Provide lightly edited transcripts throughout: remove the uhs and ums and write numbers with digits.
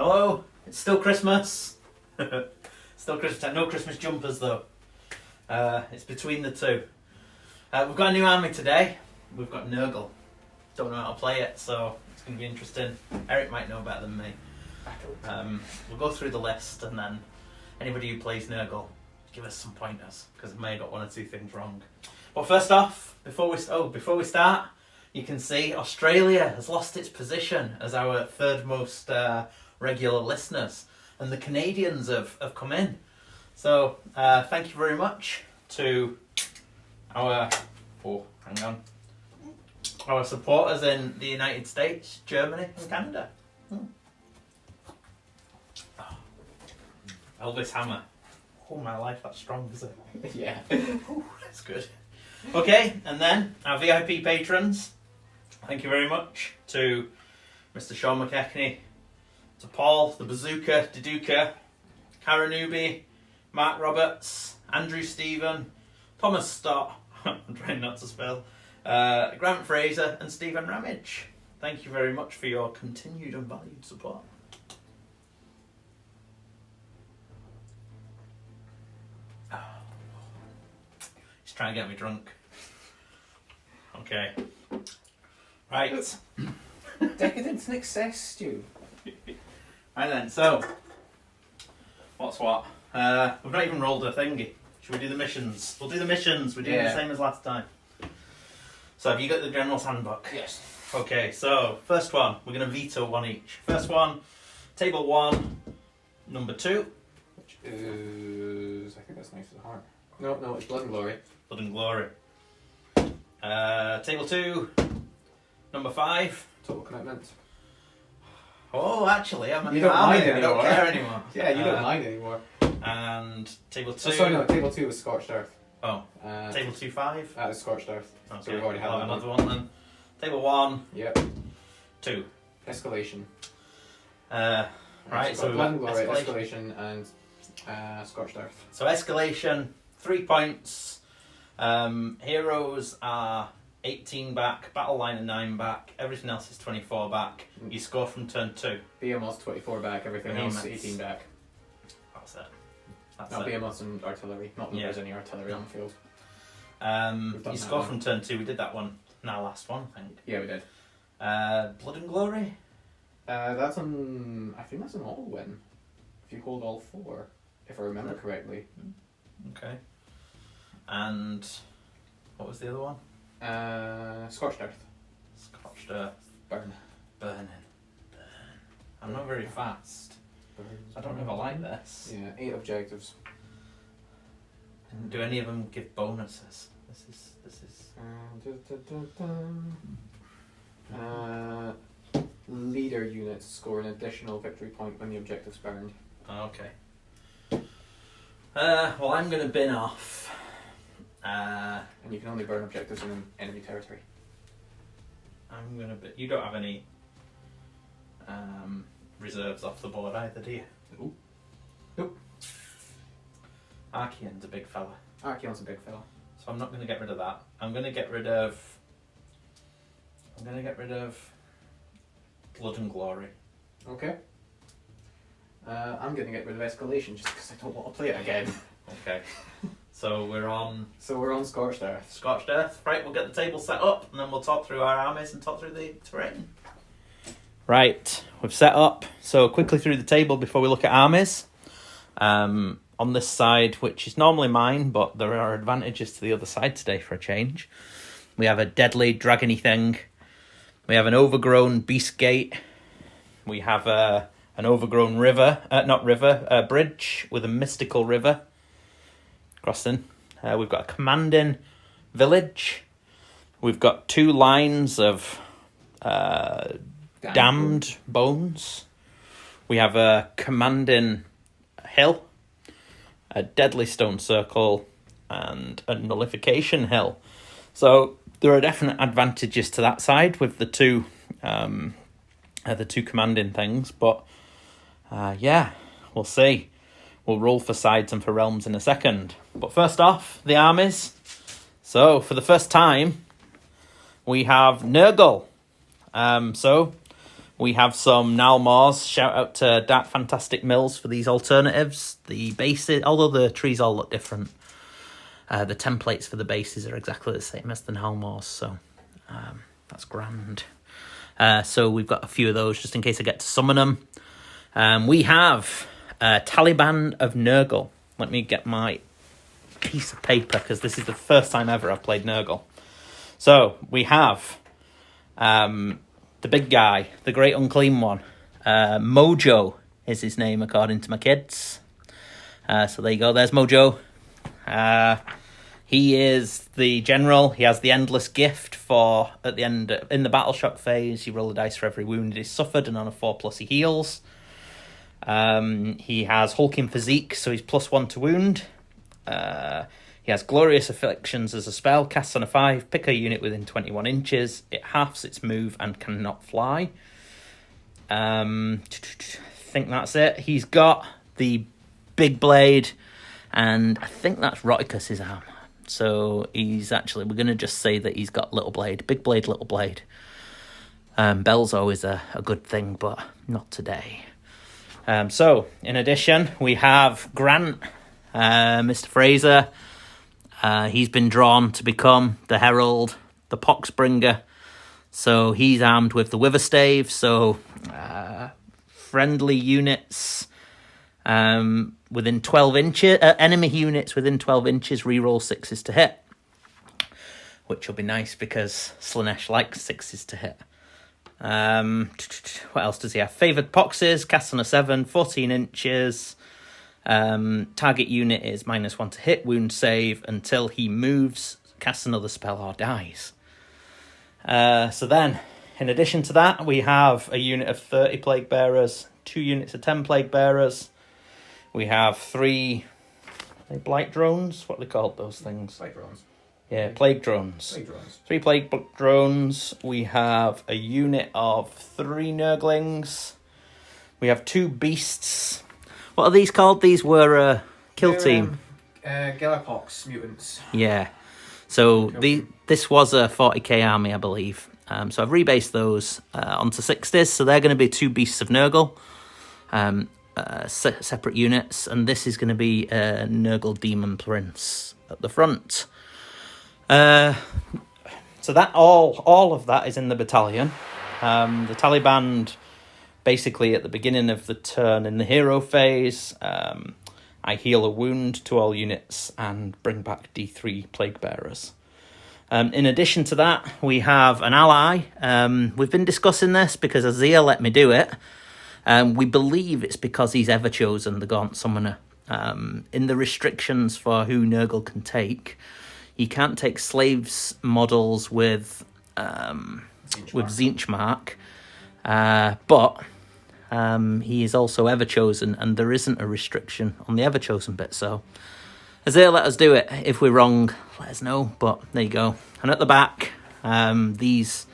Hello, it's still Christmas. Still Christmas time. No Christmas jumpers though. It's between the two. We've got a new army today. We've got Nurgle. Don't know how to play it, so it's going to be interesting. Eric might know better than me. We'll go through the list, and then anybody who plays Nurgle, give us some pointers, because I may have got one or two things wrong. But first off, before we start, you can see Australia has lost its position as our third most regular listeners, and the Canadians have come in. So thank you very much to our our supporters in the United States, Germany and Canada. Elvis Hammer. Oh my life, that's strong, is it? Yeah. Ooh, that's good. Okay, and then our VIP patrons. Thank you very much to Mr. Sean McKechnie, to Paul, the Bazooka, Deduka, Cara Newby, Mark Roberts, Andrew Stephen, Thomas Stott, I'm trying not to spell, Grant Fraser and Stephen Ramage. Thank you very much for your continued and valued support. He's trying to get me drunk. Okay. Right. Decadence and excess, Stu. Right then, so what's what? We've not even rolled a thingy. Should we do the missions? We'll do the missions. We're doing the same as last time. So have you got the General's Handbook? Yes. Okay, so first one, we're going to veto one each. First one, table 1, number 2. Which is... I think that's Knights of the Heart. No, it's Blood and Glory. Blood and Glory. Table 2, number 5. Total Commitment. Oh, actually, I'm You don't mind I don't anymore. care anymore. Yeah, you don't mind anymore. And table 2. Oh, sorry, no, table 2 was Scorched Earth. Oh, table 2, 5. That is Scorched Earth. Okay, So we've already had we'll that have another one then. Table 1, Yep. 2. Escalation. Right, so we've Blood got and Glory, escalation. Escalation, and Scorched Earth. So escalation, 3 points. Heroes are 18 back, battle line are 9 back, everything else is 24 back. You score from turn 2. BMO's 24 back, everything else 18 back. That's it. That's Not it. BMO's and artillery, not that there's any artillery on the field. You score from turn 2, we did that one in our last one, I think. Yeah, we did. Blood and Glory? That's on... I think that's an all win. If you hold all 4, if I remember correctly. Okay. And what was the other one? Scorched Earth. Scorched Earth. Burn. Burn. I'm not very fast. I don't know if I like this. Yeah, 8 objectives. Do any of them give bonuses? This is. Leader units score an additional victory point when the objective's burned. Okay. Well, I'm going to bin off. And you can only burn objectives in enemy territory. I'm going to bin. You don't have any reserves off the board either, do you? Nope. Archaon's a big fella. Archaon's a big fella. So I'm not going to get rid of that. I'm going to get rid of Blood and Glory. Okay. I'm going to get rid of Escalation just because I don't want to play it again. Okay. So we're on Scorched Earth. Scorched Earth. Right, we'll get the table set up and then we'll talk through our armies and talk through the terrain. Right, we've set up. So quickly through the table before we look at armies. On this side, which is normally mine, but there are advantages to the other side today for a change. We have a deadly dragony thing. We have an overgrown beast gate. We have an overgrown bridge with a mystical river crossing. We've got a commanding village. We've got 2 lines of damned bones. We have a commanding hill, a deadly stone circle, and a nullification hill. So there are definite advantages to that side with the two commanding things, but we'll see. We'll roll for sides and for realms in a second. But first off, the armies. So for the first time, we have Nurgle. So We have some Nalmors. Shout out to Dark Fantastic Mills for these alternatives. The bases, although the trees all look different, the templates for the bases are exactly the same as the Nalmors, so that's grand. So we've got a few of those just in case I get to summon them. We have Taliban of Nurgle. Let me get my piece of paper because this is the first time ever I've played Nurgle. So we have the big guy, the great unclean one. Mojo is his name according to my kids. So there you go, there's Mojo. He is the general. He has the endless gift for at the end in the battle shock phase. You roll a dice for every wound he's suffered, and on a 4+ he heals. He has hulking physique, so he's +1 to wound. He has glorious afflictions as a spell. Casts on a 5. Pick a unit within 21 inches. It halves its move and cannot fly. I think that's it. He's got the big blade, and I think that's Roticus's arm. So he's actually, we're going to just say that he's got little blade. Big blade, little blade. Bell's always a good thing, but not today. So, in addition, we have Grant, Mr. Fraser. He's been drawn to become the Herald, the Poxbringer. So he's armed with the Witherstave. So friendly units within 12 inches, enemy units within 12 inches, reroll 6s to hit. Which will be nice because Slaanesh likes 6s to hit. What else does he have? Favoured Poxes, cast on a 7, 14 inches. Target unit is -1 to hit, wound save until he moves, casts another spell or dies. So then, in addition to that, we have a unit of 30 Plague Bearers, 2 units of 10 Plague Bearers. We have 3 Blight Drones. What are they called, those things? Plague drones. Yeah, Plague Drones. Plague drones. 3 Plague Drones. We have a unit of 3 Nurglings. We have 2 Beasts. What are these called? These were Kill Team. Galapox mutants. Yeah. So this was a 40k army, I believe. So I've rebased those onto 60s. So they're going to be 2 Beasts of Nurgle. Separate units. And this is going to be a Nurgle Demon Prince at the front. So that all of that is in the battalion. The Taliban, basically at the beginning of the turn in the hero phase, I heal a wound to all units and bring back D3 Plague Bearers. In addition to that, we have an ally. We've been discussing this because Azir let me do it. We believe it's because he's ever chosen the Gaunt Summoner. In the restrictions for who Nurgle can take, he can't take slaves models with Zinchmark, but he is also Everchosen, and there isn't a restriction on the Everchosen bit. So, Azir, let us do it. If we're wrong, let us know. But there you go. And at the back, these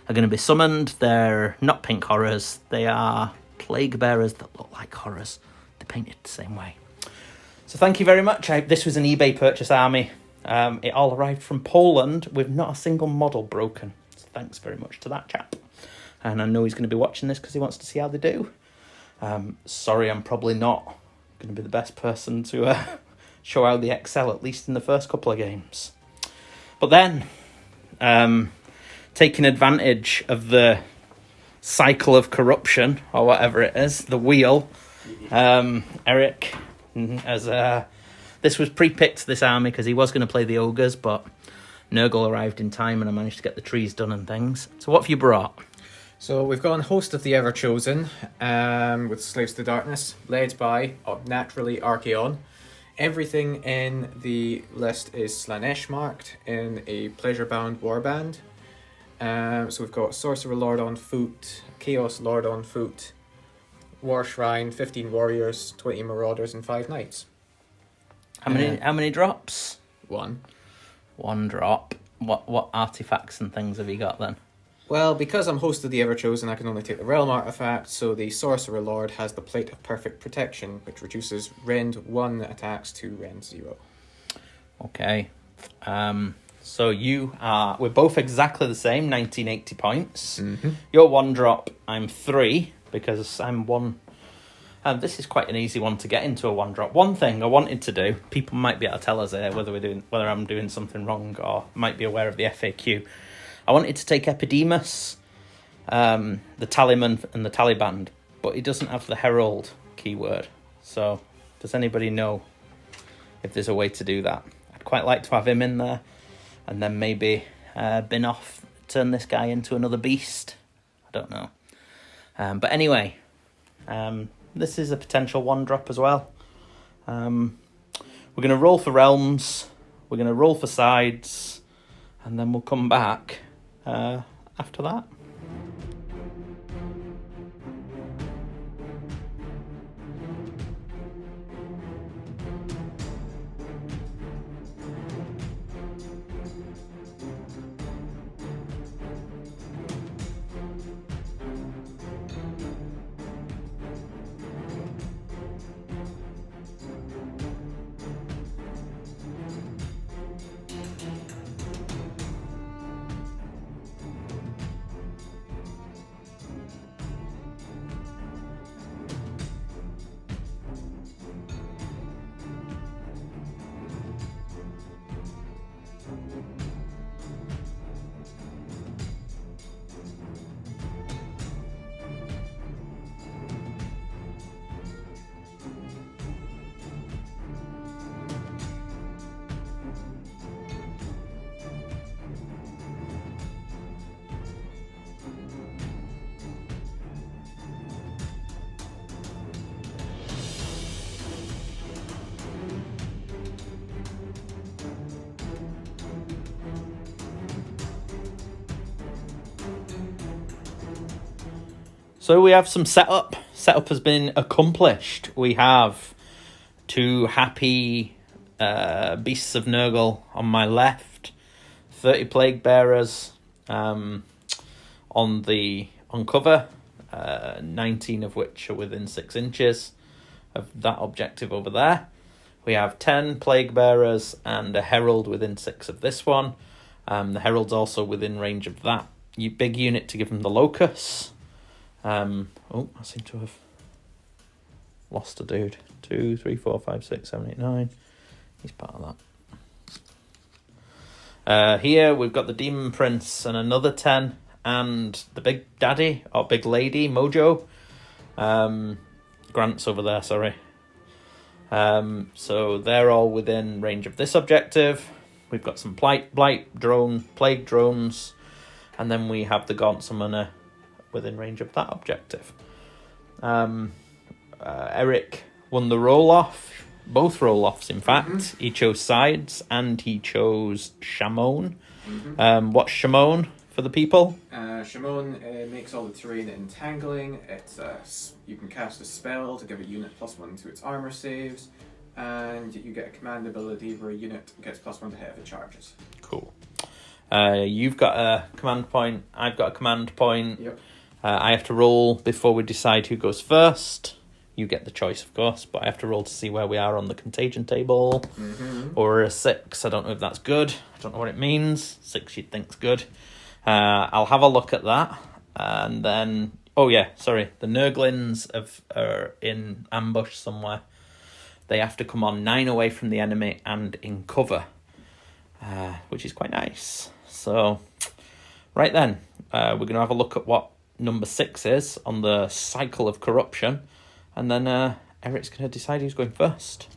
are going to be summoned. They're not pink horrors. They are Plague Bearers that look like horrors. They're painted the same way. So thank you very much. This was an eBay purchase army. It all arrived from Poland with not a single model broken. So thanks very much to that chap. And I know he's going to be watching this because he wants to see how they do. Sorry, I'm probably not going to be the best person to show how they excel, at least in the first couple of games. But then, taking advantage of the cycle of corruption, or whatever it is, the wheel, Eric, as this was pre-picked, this army, because he was going to play the ogres, but Nurgle arrived in time and I managed to get the trees done and things. So what have you brought? So we've got a host of the Everchosen, with Slaves to Darkness, led by, naturally, Archaon. Everything in the list is Slaanesh marked in a Pleasurebound Warband. So we've got Sorcerer Lord on foot, Chaos Lord on foot, War Shrine, 15 Warriors, 20 Marauders, and 5 Knights. How many drops? 1. 1 drop. What artifacts and things have you got then? Well, because I'm host of the Everchosen, I can only take the Realm Artifact, so the Sorcerer Lord has the Plate of Perfect Protection, which reduces Rend 1 attacks to Rend 0. Okay. So we're both exactly the same, 1980 points. Mm-hmm. You're 1 drop, I'm 3, because I'm 1. This is quite an easy one to get into a 1 drop. One thing I wanted to do, people might be able to tell us here whether I'm doing something wrong or might be aware of the FAQ. I wanted to take Epidemus, the Tallyman and the Tallyband, but he doesn't have the Herald keyword. So does anybody know if there's a way to do that? I'd quite like to have him in there and then maybe bin off, turn this guy into another beast. I don't know. But anyway, this is a potential 1 drop as well. We're going to roll for realms, we're going to roll for sides, and then we'll come back after that. So we have some setup. Setup has been accomplished. We have 2 happy beasts of Nurgle on my left, 30 plague bearers on cover, 19 of which are within 6 inches of that objective over there. We have 10 plague bearers and a herald within 6 of this one. The herald's also within range of that big unit to give them the locus. I seem to have lost a dude. 2, 3, 4, 5, 6, 7, 8, 9. He's part of that. Here we've got the Demon Prince and another 10, and the Big Daddy or Big Lady Mojo. Grant's over there, sorry. So they're all within range of this objective. We've got some plague drones, and then we have the Gaunt Summoner within range of that objective. Eric won the roll-off, both roll-offs in fact. Mm-hmm. He chose sides and he chose Shamon. Mm-hmm. What's Shamon for the people? Shamon makes all the terrain entangling. You can cast a spell to give a unit +1 to its armor saves, and you get a command ability where a unit gets +1 to hit if it charges. Cool. You've got a command point, I've got a command point. Yep. I have to roll before we decide who goes first. You get the choice, of course, but I have to roll to see where we are on the contagion table. Mm-hmm. Or a 6. I don't know if that's good. I don't know what it means. 6 you'd think's good. I'll have a look at that. And then... Oh, yeah, sorry. The Nurglings are in ambush somewhere. They have to come on 9 away from the enemy and in cover, which is quite nice. So, right then, we're going to have a look at what number 6 is on the cycle of corruption, and then Eric's going to decide who's going first.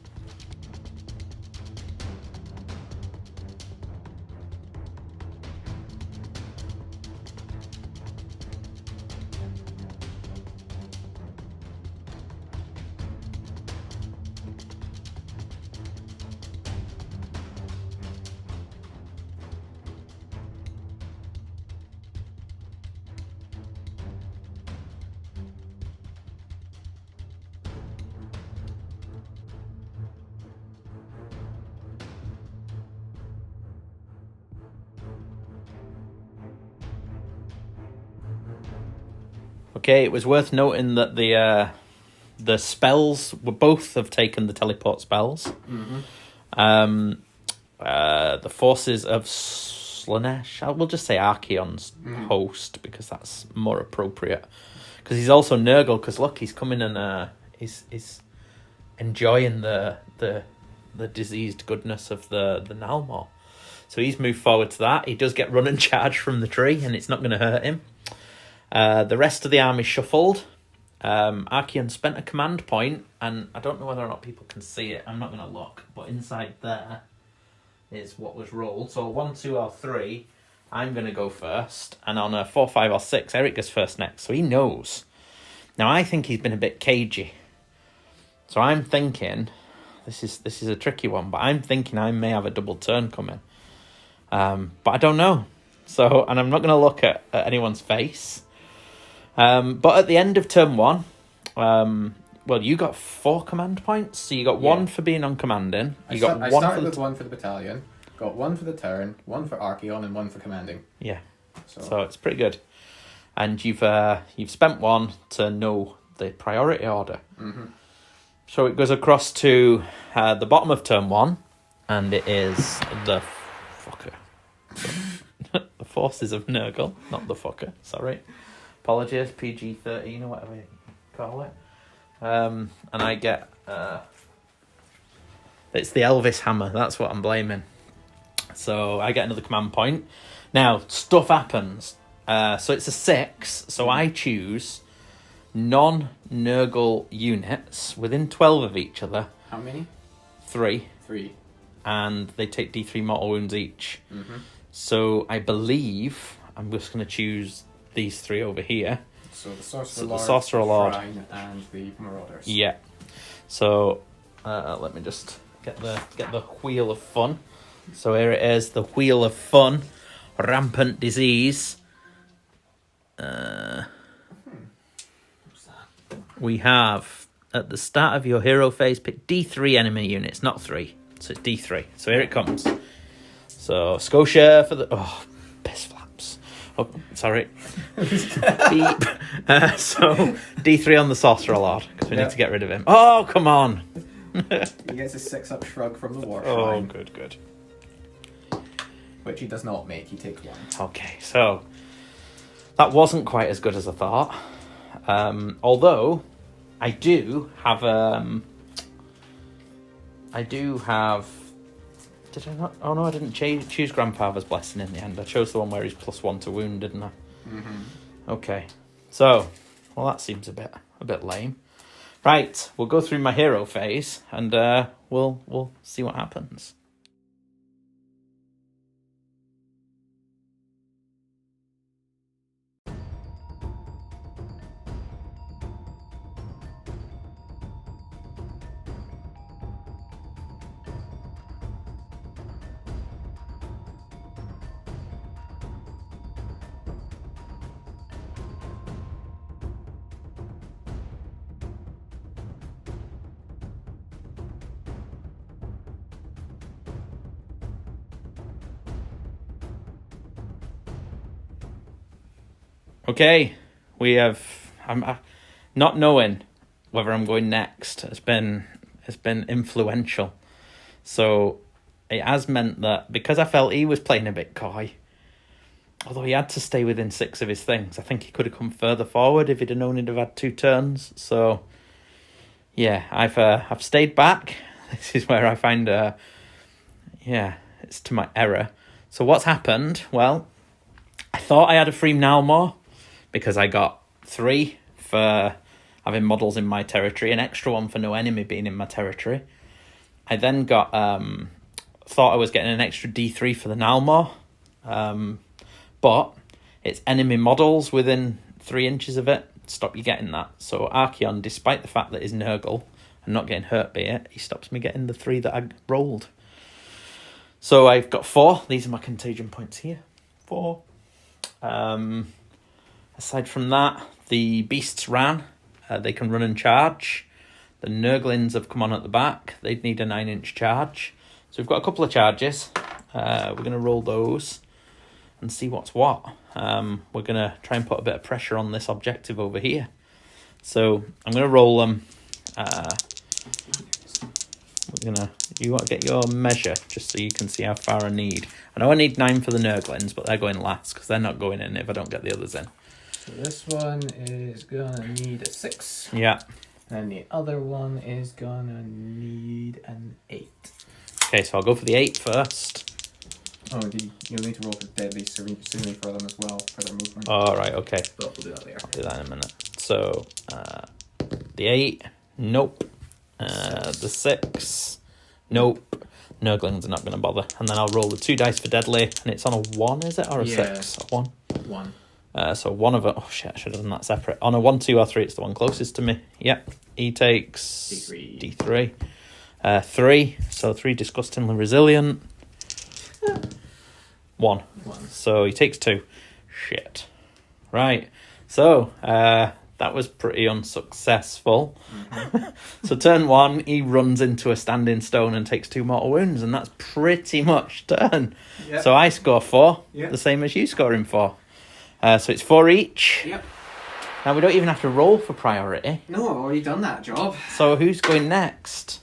Okay, it was worth noting that the spells were both have taken the teleport spells. Mm-hmm. the forces of Slaanesh. We'll just say Archaon's host, because that's more appropriate. Because he's also Nurgle, because look, he's coming and he's enjoying the diseased goodness of the Nalmor. So he's moved forward to that. He does get run and charge from the tree, and it's not going to hurt him. The rest of the army shuffled. Archaon spent a command point, and I don't know whether or not people can see it. I'm not going to look, but inside there is what was rolled. So 1, 2, or 3, I'm going to go first, and on a 4, 5, or 6, Eric goes first next. So he knows. Now I think he's been a bit cagey. So I'm thinking, this is a tricky one, but I'm thinking I may have a double turn coming. But I don't know. So, and I'm not going to look at anyone's face. But at the end of turn 1, well, you got 4 command points. So you got 1 for being on commanding. I started with 1 for the battalion, got 1 for the turn, 1 for Archaon, and 1 for commanding. Yeah. So it's pretty good. And you've spent 1 to know the priority order. Mm-hmm. So it goes across to the bottom of turn 1, and it is the fucker. The forces of Nurgle, not the fucker, sorry. Apologies, PG-13 or whatever you call it. And I get... it's the Elvis hammer, that's what I'm blaming. So I get another command point. Now, stuff happens. So it's a 6, so I choose non-Nurgle units within 12 of each other. How many? 3. 3. And they take D3 mortal wounds each. Mm-hmm. So I believe I'm just going to choose these 3 over here. So the Sorcerer Lord, the Sorcerer Lord, Shrine, and the Marauders. Yeah. So let me just get the wheel of fun. So here it is, the wheel of fun, rampant disease. We have at the start of your hero phase, pick D3 enemy units, not 3. So it's D3. So here it comes. So Scotia for the piss flaps. Oh, sorry. Beep. So D3 on the Sorcerer Lord, because we need to get rid of him. Oh, come on. He gets a 6-up shrug from the War Shrine. Oh, good. Which he does not make, he takes 1. Okay, so that wasn't quite as good as I thought. Although I do have did I not? Oh no, I didn't choose Grandfather's Blessing in the end. I chose the one where he's +1 to wound, didn't I? Mm-hmm. Okay, so well that seems a bit lame. Right, we'll go through my hero phase and we'll see what happens. Okay, we have. I'm not knowing whether I'm going next. It's been influential, so it has meant that because I felt he was playing a bit coy, although he had to stay within 6 of his things. I think he could have come further forward if he'd have known he'd have had 2 turns. So yeah, I've stayed back. This is where I find it's to my error. So what's happened? Well, I thought I had a free Nalmor, because I got 3 for having models in my territory, an extra 1 for no enemy being in my territory. I then got thought I was getting an extra D3 for the Nalmor, but it's enemy models within 3 inches of it stop you getting that. So Archaon, despite the fact that he's Nurgle and not getting hurt by it, he stops me getting the 3 that I rolled. So I've got 4. These are my contagion points here. 4. Aside from that, the beasts ran. They can run and charge. The Nurglings have come on at the back. They'd need a 9-inch charge. So we've got a couple of charges. We're going to roll those and see what's what. We're going to try and put a bit of pressure on this objective over here. So I'm going to roll them You want to get your measure just so you can see how far I need. I know I need 9 for the Nurglings, but they're going last because they're not going in if I don't get the others in. So this one is gonna need a 6. Yeah. And the other one is gonna need an 8. Okay, so I'll go for the 8 first. Oh, you'll need to roll for deadly certainly for them as well for their movement. All right, okay. But we'll do that later. I'll do that in a minute. So, the 8, nope. The 6, nope. Nurglings are not going to bother. And then I'll roll the 2 dice for deadly, and it's on a 1, is it? Or a 6? A 1? 1. So one of it. Oh shit! I should have done that separate. On a 1, 2, or 3, it's the one closest to me. Yep. He takes D3. 3. So 3 disgustingly resilient. 1. So he takes 2. Shit. Right. So that was pretty unsuccessful. Mm-hmm. So turn 1, he runs into a standing stone and takes 2 mortal wounds, and that's pretty much turn. Yep. So I score 4, the same as you scoring 4. So it's 4 each. Yep. Now we don't even have to roll for priority. No, I've already done that job. So who's going next?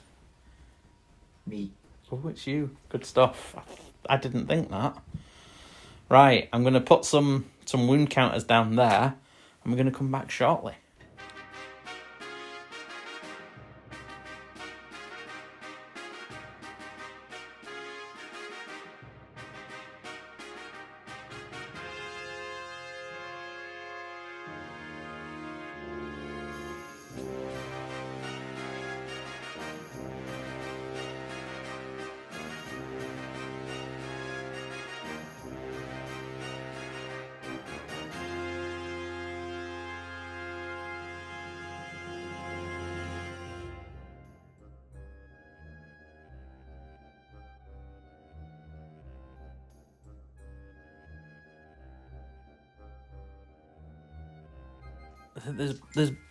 Me. Oh, it's you. Good stuff. I didn't think that. Right, I'm going to put some wound counters down there, and we're going to come back shortly.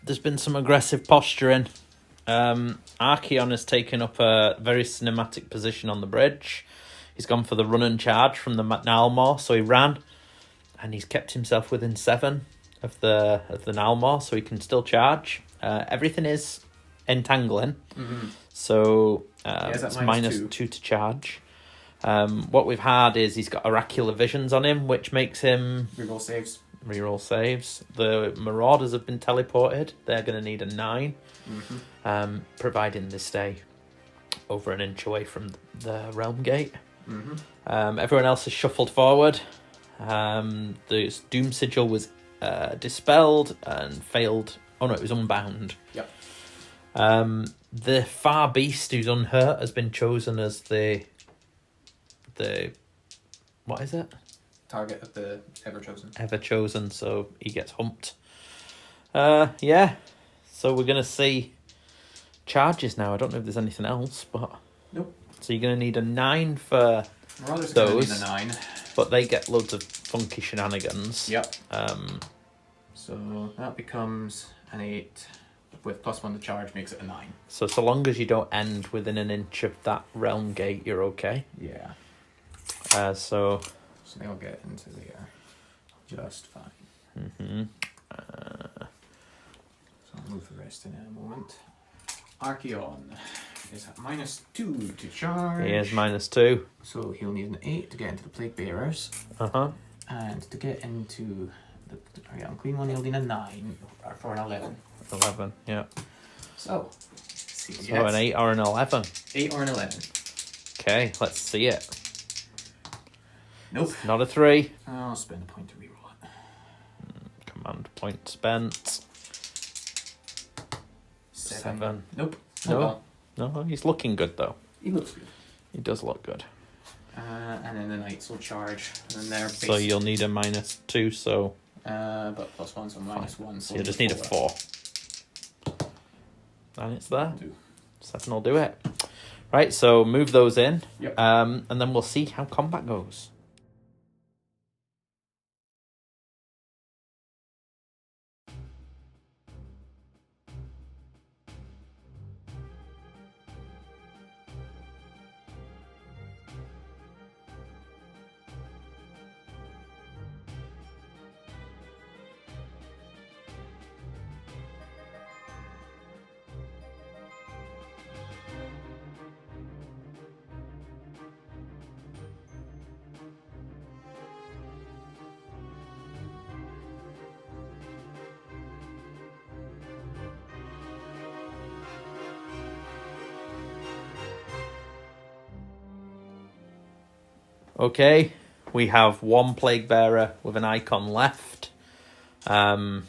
There's been some aggressive posturing. Archaon has taken up a very cinematic position on the bridge. He's gone for the run and charge from the Nalmor, so he ran, and he's kept himself within 7 of the Nalmor, so he can still charge. Everything is entangling, so it's -2 to charge. What we've had is he's got oracular visions on him, which makes him reroll saves. The Marauders have been teleported. They're going to need a 9, providing they stay over an inch away from the realm gate. Everyone else is shuffled forward. The Doom Sigil was dispelled and failed. Oh no, it was unbound. Yep. The Far Beast, who's unhurt, has been chosen as the what is it? Target of the Ever-Chosen. Ever-Chosen, so he gets humped. Yeah. So we're going to see charges now. I don't know if there's anything else, but... Nope. So you're going to need a 9 for Marauders those. Are going to need a 9. But they get loads of funky shenanigans. Yep. So that becomes an 8 with +1 to charge makes it a 9. So long as you don't end within an inch of that realm gate, you're okay. Yeah. So they'll get into there just fine. So I'll move the rest in a moment. Archaon is at -2 to charge. He is -2. So he'll need an 8 to get into the Plague Bearers. And to get into the Unclean One, he'll need a 9 for an 11. 11, yeah. So an 8 or an 11. 8 or an 11. Okay, let's see it. Nope. Not a 3. I'll spend a point to reroll it. Command point spent. 7. Nope. No, he's looking good though. He looks good. He does look good. And then the Knights will charge. And then they're so you'll need a -2, so... but +1, so -1. So you just need a 4. And it's there. 7 will do it. Right, so move those in. Yep. And then we'll see how combat goes. Okay, we have one Plague Bearer with an icon left. I'm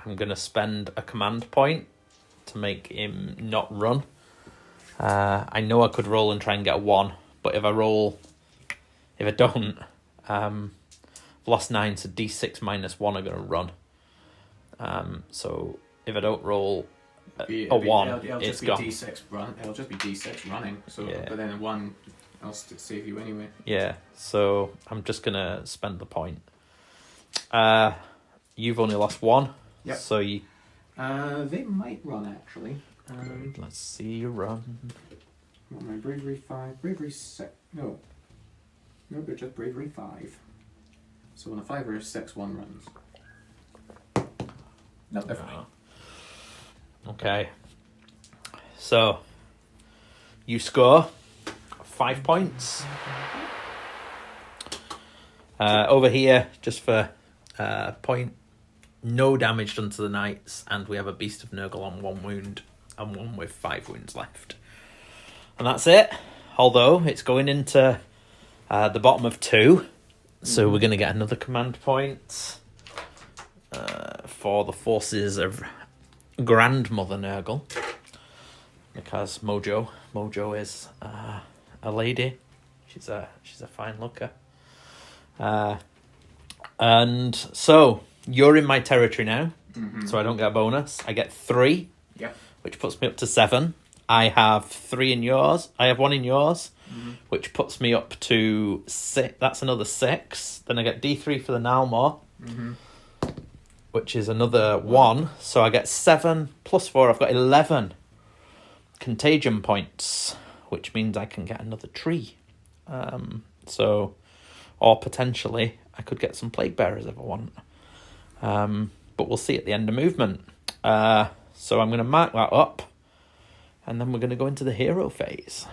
going to spend a command point to make him not run. I know I could roll and try and get a 1, but if I don't, I've lost 9, so D6 minus 1 are going to run. So if I don't roll a 1, it's gone. D6 run. It'll just be D6 running. So, Yeah. But then a 1 else to save you anyway. Yeah, so I'm just going to spend the point. You've only lost 1. Yep. So you... They might run, actually. Good, let's see you run. What am I? Bravery 5. Bravery 6. No, they're just Bravery 5. So on a 5 or a 6, 1 runs. No, they're fine. Okay. So, you score 5 points. Over here, just for point, no damage done to the knights, and we have a Beast of Nurgle on 1 wound, and 1 with 5 wounds left. And that's it. Although, it's going into the bottom of 2, so we're going to get another command point for the forces of Grandmother Nurgle, because Mojo is a lady. She's a fine looker. And so you're in my territory now, so I don't get a bonus. I get 3, which puts me up to 7. I have 3 in yours. I have 1 in yours, which puts me up to 6. That's another 6. Then I get D3 for the Nalmor, which is another 1. So I get 7 plus 4. I've got 11 contagion points, which means I can get another tree. Or potentially I could get some Plague Bearers if I want. But we'll see at the end of movement. So I'm going to mark that up, and then we're going to go into the hero phase.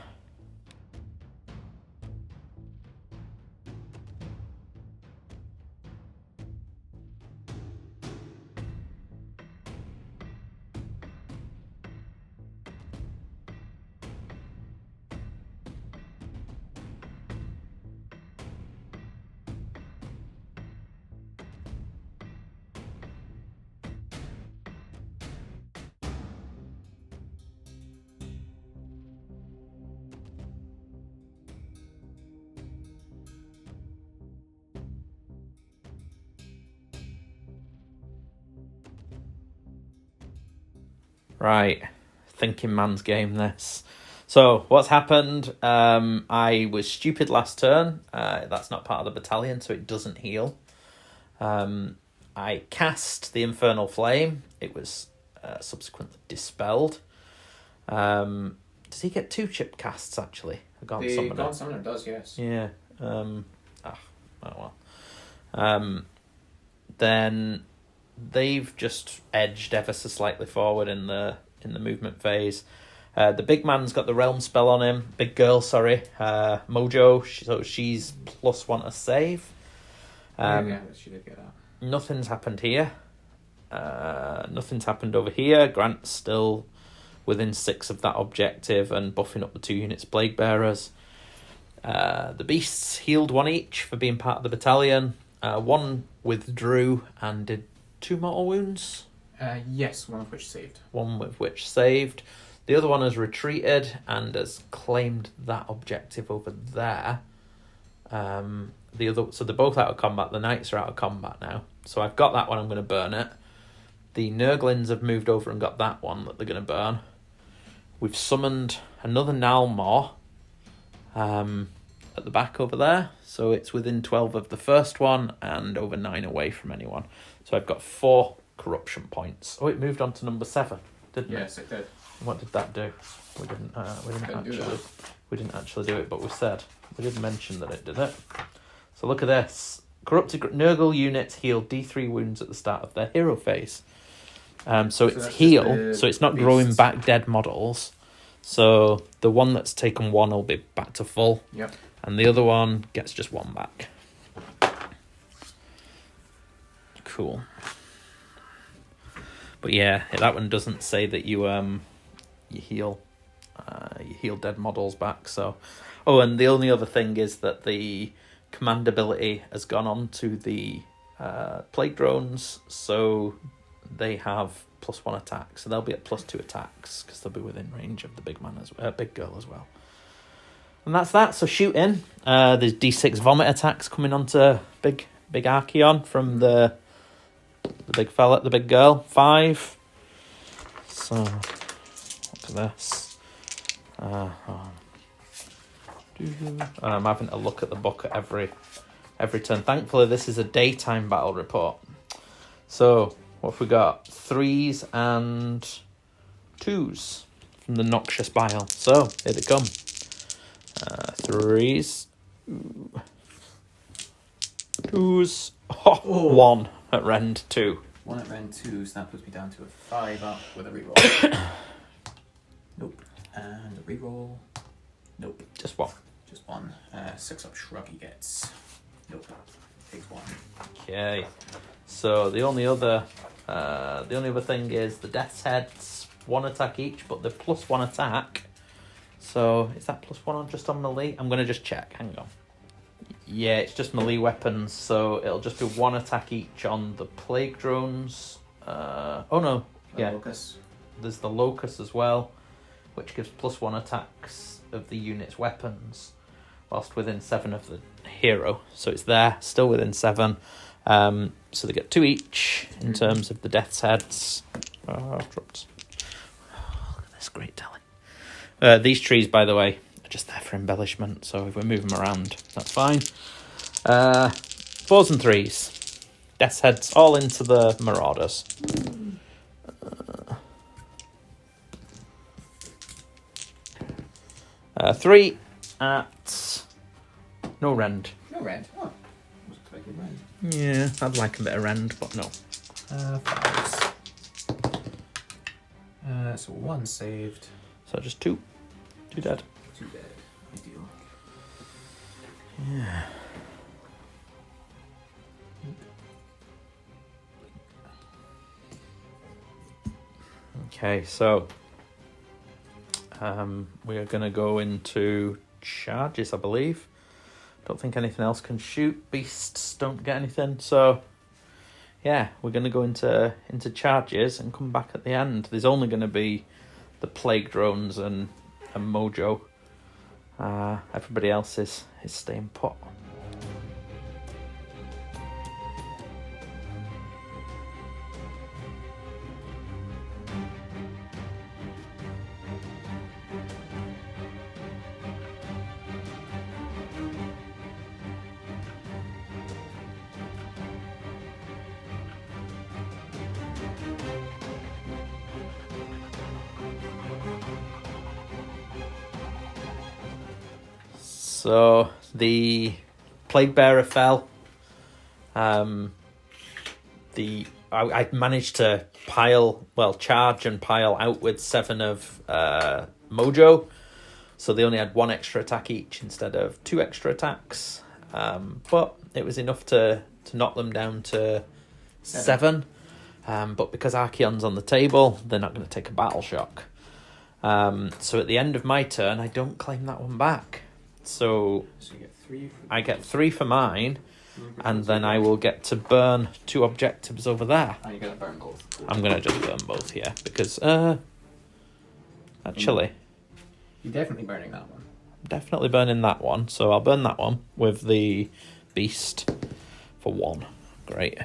Right, thinking man's game this. So what's happened? I was stupid last turn. That's not part of the battalion, so it doesn't heal. I cast the Infernal Flame. It was subsequently dispelled. Does he get 2 chip casts actually? The Gaunt Summoner does, yes. Yeah. Then they've just edged ever so slightly forward in the movement phase. The big man's got the realm spell on him. Big girl, sorry. Mojo, so she's +1 to save. Yeah, she did get that. Nothing's happened here. Nothing's happened over here. Grant's still within 6 of that objective and buffing up the 2 units Plague Bearers. The beasts healed 1 each for being part of the battalion. 1 withdrew and did 2 mortal wounds. Yes, 1 of which saved. 1 with which saved. The other one has retreated and has claimed that objective over there. So they're both out of combat. The knights are out of combat now. So I've got that one. I'm going to burn it. The Nurglings have moved over and got that one that they're going to burn. We've summoned another Nalmor at the back over there. So it's within 12 of the first one and over 9 away from anyone. So I've got 4 corruption points. Oh, it moved on to number 7, didn't it? Yes, it did. What did that do? We didn't actually do it, but we did mention that it did it. So look at this. Corrupted Nurgle units heal D3 wounds at the start of their hero phase. So it's heal, so it's not growing back dead models. So the one that's taken 1 will be back to full. Yep. And the other one gets just 1 back. Cool. But yeah, that one doesn't say that you heal You heal dead models back. So, oh, and the only other thing is that the command ability has gone on to the plague drones, so they have +1 attack. So they'll be at +2 attacks because they'll be within range of the big man big girl as well. And that's that. So shooting. There's D6 vomit attacks coming onto big Archaon from the big fella, the big girl. 5. So look at this. I'm having to look at the book at every turn. Thankfully, this is a daytime battle report. So what have we got? 3s and 2s from the noxious bile. So here they come. 3s. 2s. Oh. 1 at rend 2. 1 at rend 2, so that puts me down to a 5 up with a reroll. Nope. And a reroll. Nope. Just 1. Just 1. 6 up shrug he gets. Nope. Takes 1. Okay. So the only other thing is the Death's Heads, 1 attack each, but they're +1 attack. So is that +1 on just on melee? I'm gonna just check. Hang on. Yeah, it's just melee weapons, so it'll just be 1 attack each on the plague drones. Oh no, yeah. Locust. There's the locust as well, which gives +1 attacks of the unit's weapons, whilst within 7 of the hero. So it's there, still within 7. So they get 2 each in terms of the Death's Heads. Dropped. Oh, look at this great telling. These trees, by the way, are just there for embellishment, so if we move them around, that's fine. 4s and 3s. Death's Heads all into the Marauders. 3 at no rend. No rend. Oh, I was expecting rend. Yeah, I'd like a bit of rend, but no. 5s. So 1 saved. So just 2. 2 dead. 2 dead. Ideal. Yeah. Okay, so we are going to go into charges, I believe. Don't think anything else can shoot. Beasts don't get anything. So, yeah, we're going to go into charges and come back at the end. There's only going to be the plague drones and Mojo. Everybody else is staying put. So the Plague Bearer fell. I managed to charge and pile out with 7 of Mojo. So they only had 1 extra attack each instead of 2 extra attacks. But it was enough to knock them down to 7. But because Archaon's on the table, they're not going to take a battle shock. So at the end of my turn, I don't claim that one back. So you get 3. I get 3 for mine, and then I will get to burn 2 objectives over there. Oh, you're going to burn both. I'm going to just burn both here, because, actually... You're definitely burning that one. Definitely burning that one, so I'll burn that one with the beast for 1. Great.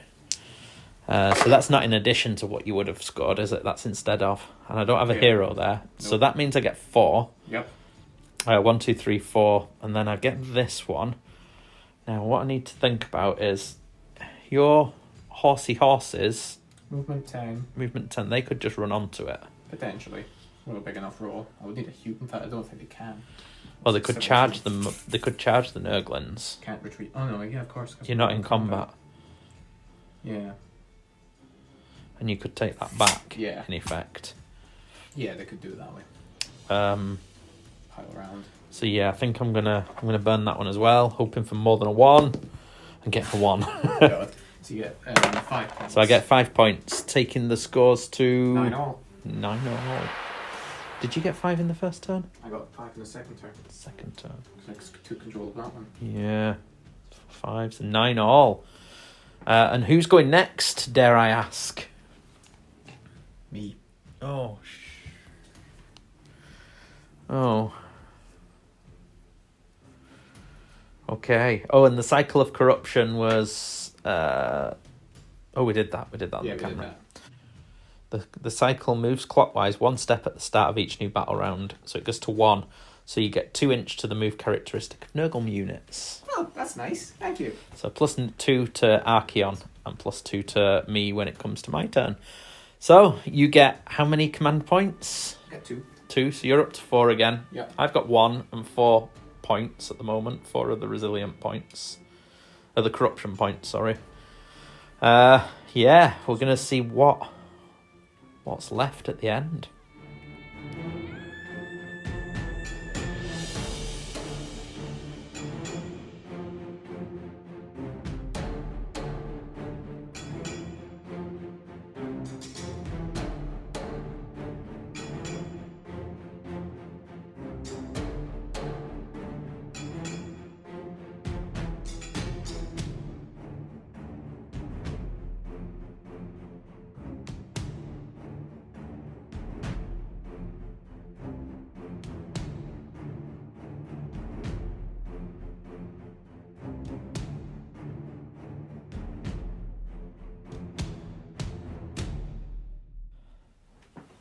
So that's not in addition to what you would have scored, is it? That's instead of. And I don't have a hero there, so that means I get 4. Yep. 1, 2, 3, 4, and then I get this one. Now, what I need to think about is your horsey horses. Movement 10. Movement 10. They could just run onto it. Potentially. With a big enough roll. I would need a huge. In fact, I don't think they can. Well, they could charge them. They could charge the Nurglings. Can't retreat. Oh no! Yeah, of course. You're not in combat. Yeah. And you could take that back. Yeah. In effect. Yeah, they could do it that way. Pile around. So yeah, I think I'm gonna burn that one as well, hoping for more than a 1, and get a 1. God. So you get 5 points. So I get 5 points, taking the scores to 9 all. 9 all. Did you get 5 in the first turn? I got 5 in the second turn. Second turn. Because I took control of that one. Yeah. 5s and 9 all. And who's going next, dare I ask? Me. Oh. Oh. Okay. Oh, and the cycle of corruption was... we did that. We did that on the camera. We did that. The cycle moves clockwise 1 step at the start of each new battle round. So it goes to 1. So you get 2 inch to the move characteristic of Nurgle units. Oh, that's nice. Thank you. So +2 to Archaon and +2 to me when it comes to my turn. So you get how many command points? I get 2. 2, so you're up to 4 again. Yeah. I've got 1 and 4 points at the moment. 4 of the resilient points. The corruption points, sorry. Yeah, we're going to see what's left at the end.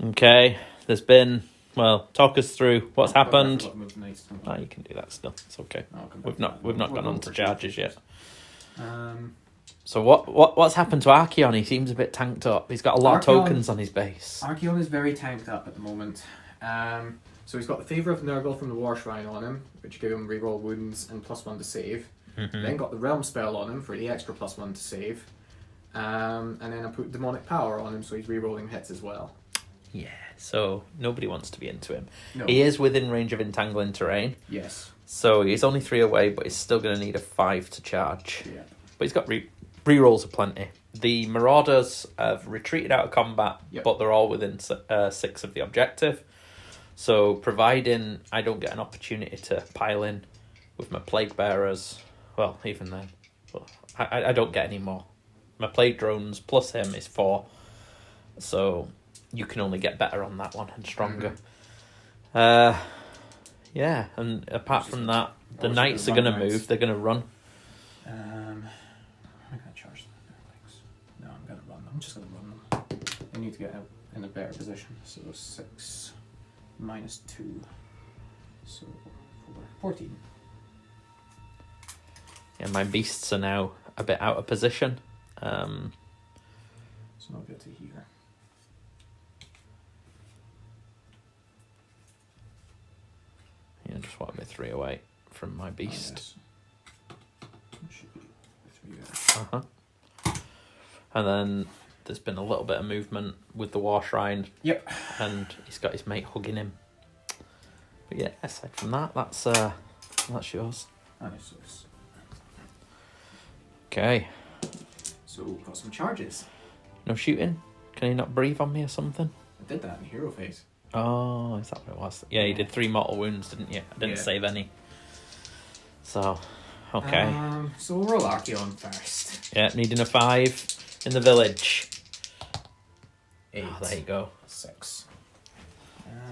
Okay, there's been... Well, talk us through what's happened. Oh, you can do that still. It's okay. We've not gone on to charges yet. So what's happened to Archaon? He seems a bit tanked up. He's got a lot of tokens on his base. Archaon is very tanked up at the moment. So he's got the Favour of Nurgle from the War Shrine on him, which give him reroll wounds and +1 to save. Mm-hmm. Then got the Realm spell on him for the extra +1 to save. And then I put Demonic Power on him, so he's rerolling hits as well. Yeah, so nobody wants to be into him. No. He is within range of entangling terrain. Yes. So he's only 3 away, but he's still going to need a 5 to charge. Yeah. But he's got rerolls aplenty. The Marauders have retreated out of combat, but they're all within 6 of the objective. So providing I don't get an opportunity to pile in with my Plague Bearers, well, even then, I don't get any more. My Plague Drones plus him is 4. So you can only get better on that one and stronger. Mm-hmm. Yeah, and apart from that, the Knights are going to move. They're going to run. I'm going to charge them. No, I'm going to run them. I'm just going to run them. I need to get out in a better position. So 6 minus 2. So 14. Yeah, my beasts are now a bit out of position. So I'll go to here. Yeah, just want to be 3 away from my beast. Oh, yes. Should be 3 there. Uh-huh. And then there's been a little bit of movement with the War Shrine. Yep. And he's got his mate hugging him. But yeah, aside from that, that's yours. Nice. Okay. So we've got some charges. No shooting? Can he not breathe on me or something? I did that in hero phase. Oh, is that what it was? Yeah, you did 3 mortal wounds, didn't you? I didn't save any. So, okay. So we'll roll Archaon first. Yeah, needing a 5 in the village. 8. Oh, there you go. 6.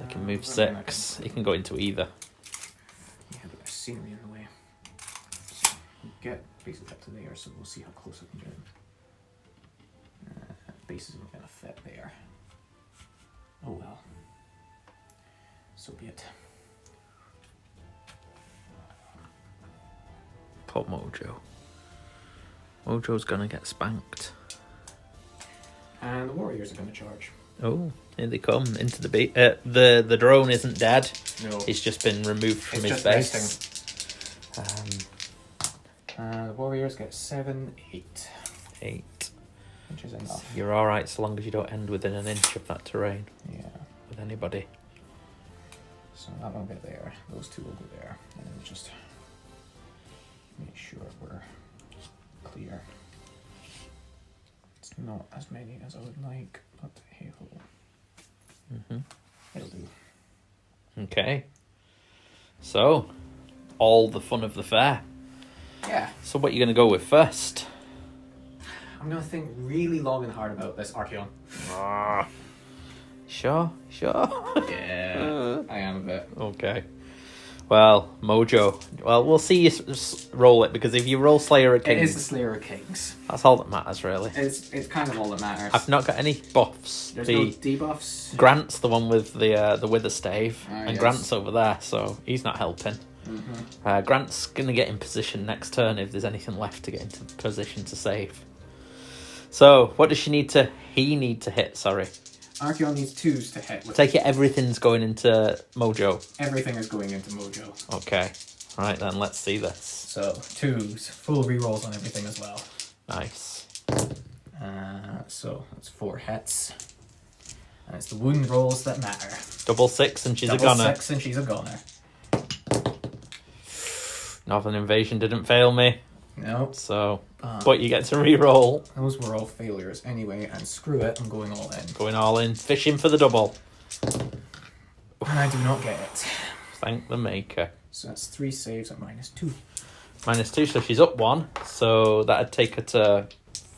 He can move 6. He can go into either. Yeah, but there's scenery in the way. So we'll get basically up to there, so we'll see how close I can get him. Base isn't going to fit there. Oh well. So be it. Poor Mojo. Mojo's gonna get spanked. And the warriors are going to charge. Oh, here they come into the base. The drone isn't dead. No. It's just been removed from his just base. The warriors get 7, 8. 8. Which is enough. You're alright so long as you don't end within an inch of that terrain. Yeah. With anybody. So that will get there. Those 2 will go there. And then just make sure we're clear. It's not as many as I would like, but hey ho. Mm-hmm. It'll do. Okay. So, all the fun of the fair. Yeah. So what are you going to go with first? I'm going to think really long and hard about this Archaon. Sure? Yeah, I am a bit. Okay. Well, Mojo. Well, we'll see you roll it, because if you roll Slayer of Kings... It is the Slayer of Kings. That's all that matters, really. It's kind of all that matters. I've not got any buffs. There's no debuffs. Grant's the one with the Wither Stave, and yes. Grant's over there, so he's not helping. Mm-hmm. Grant's going to get in position next turn if there's anything left to get into position to save. So, what does he need to hit, sorry? Archaon needs 2s to hit. Take it everything's going into Mojo. Everything is going into Mojo. Okay. Right then, let's see this. So, 2s. Full rerolls on everything as well. Nice. So, it's 4 hits. And it's the wound rolls that matter. Double 6 and she's a Double goner. 6 and she's a goner. Northern Invasion didn't fail me. No. So, but you get to re-roll. Those were all failures anyway, and screw it, I'm going all in. Going all in. Fishing for the double. And I do not get it. Thank the maker. So that's 3 saves at -2. -2, so she's up 1. So that'd take her to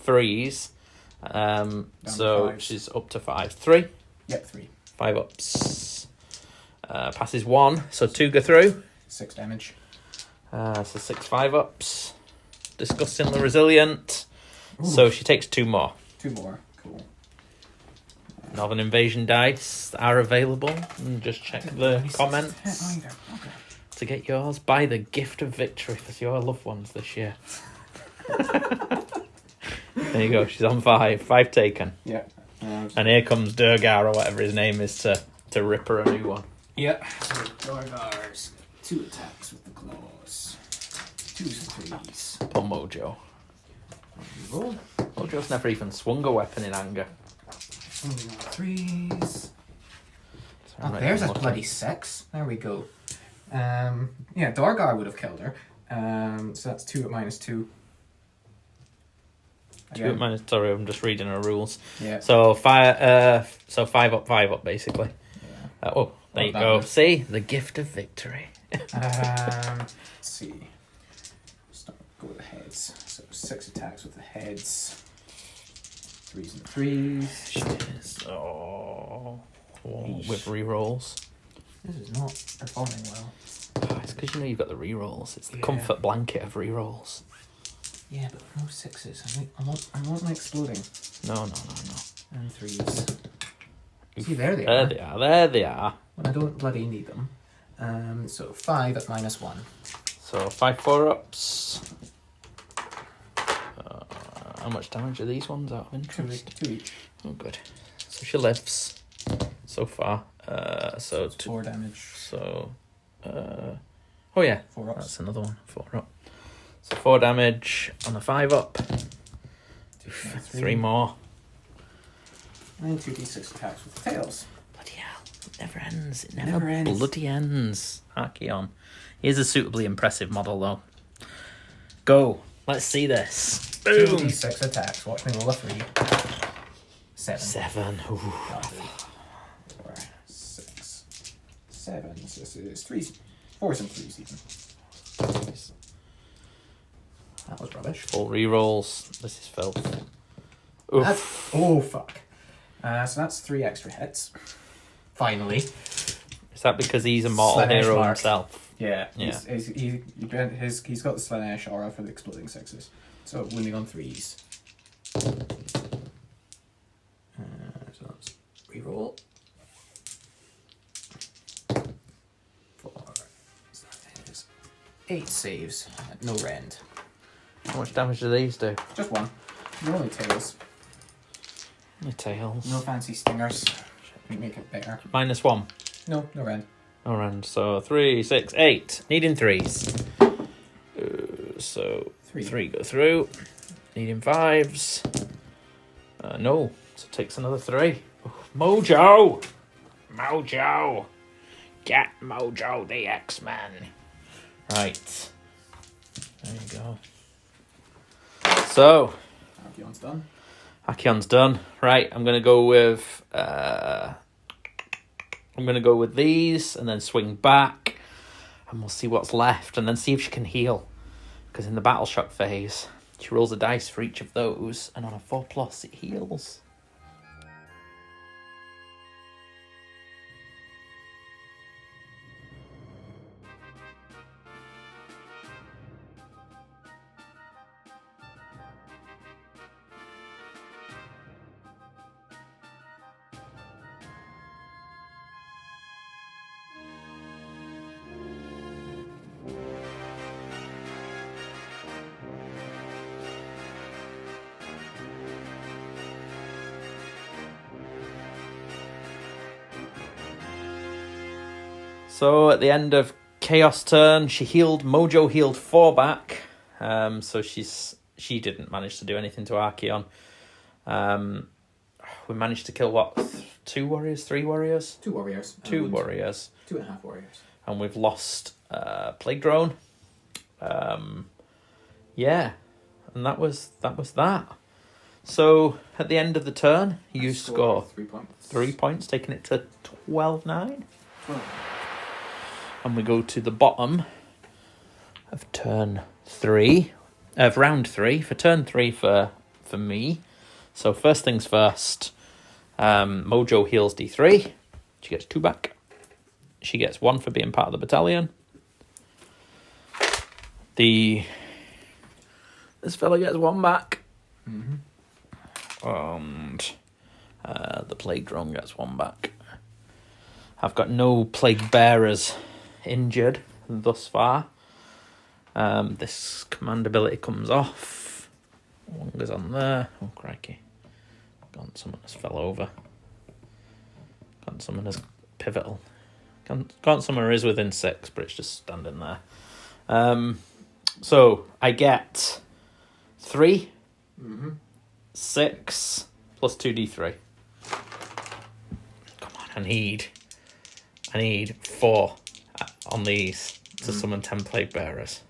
3s. So to 5s. she's up to 5. 3? Yep, 3. 5 ups. Passes 1, so 2 go through. 6 damage. So 6 5 ups. Disgustingly resilient. Ooh. So she takes 2 more. 2 more. Cool. Northern Invasion dice are available. And just check the comments Okay. to get yours. Buy the gift of victory for your loved ones this year. There you go. She's on 5. 5 taken. Yeah. And here comes Durgar or whatever his name is to rip her a new one. Yep. So Dorgars. 2 attacks with the claws. 2s and 3s. Poor Mojo. Roll. Mojo's never even swung a weapon in anger. Only on 3s. So I'm ready There's to a look bloody at- 6. There we go. Yeah, Dorgar would have killed her. So that's 2 at -2. 2 at minus. Sorry, I'm just reading her rules. Yeah. So 5 up, basically. Yeah. There you that go. was- See, the gift of victory. Let's see. Go with the heads. So 6 attacks with the heads. 3s and 3s. She is. With rerolls. This is not performing well. It's because you've got the rerolls. It's the Yeah. comfort blanket of rerolls. Yeah, but no 6s. I want my exploding. No. And 3s. See, there they are. There they are. When I don't bloody need them. So 5 at -1. So 5 4-ups. How much damage are these ones out of interest? 2 each. Oh, good. So she lives so far. So 4 damage. So, oh yeah, 4 ups. that's another one. 4 up. So 4 damage on a 5 up. 3 more. And 2d6 attacks with the tails. Bloody hell! It never ends. It Never ends. bloody ends. Archaon. He is a suitably impressive model, though. Go. Let's see this. Boom. 2d6 attacks. Watch me roll a 3. 7. 7. Ooh. 4, 6, 7. So this is 3s, 4s and 3s even. That was rubbish. Full rerolls. This is filth. Oof. Oh fuck. So that's 3 extra hits. Finally. Is that because he's a mortal Slanesh hero mark. himself? Yeah. Yeah. He's got the Slanesh aura for the exploding 6s. So wounding on 3s. So that's reroll. 4. So that is 8 saves at no rend. How much damage do these do? Just 1. They're only tails. The tails. No fancy stingers. Make it better. -1. No rend. No rend. So 3, 6, 8. Needing 3s. So 3 go through. Needing 5s. No. So it takes another 3. Mojo! Mojo! Get Mojo, the X-Men. Right. There you go. So, Archaon's done. Archaon's done. Right, I'm going to go with... I'm I'm going to go with these and then swing back. And we'll see what's left. And then see if she can heal. Because in the Battle Shock phase, she rolls a dice for each of those. And on a 4+, it heals. So at the end of Chaos turn, she healed. Mojo healed 4 back. So she didn't manage to do anything to Archaon. We managed to kill what? 2 warriors? 3 warriors? 2 warriors. 2 warriors. 2.5 warriors. And we've lost Plague Drone. Yeah, and that was that. So at the end of the turn, you score 3 points. 3 points, taking it to 12-9. 12. And we go to the bottom of turn 3, of round 3, for turn 3 for me. So first things first, Mojo heals D3. She gets 2 back. She gets 1 for being part of the battalion. This fella gets 1 back. Mm-hmm. And the Plague Drone gets 1 back. I've got no Plague Bearers injured thus far. This command ability comes off. 1 goes on there. Oh, crikey. Gaunt Summoners fell over. Gaunt Summoners pivotal. Gaunt Summoner is within 6, but it's just standing there. So I get 3, 6, plus 2d3. Come on, I need 4 on these to summon 10 Plague Bearers.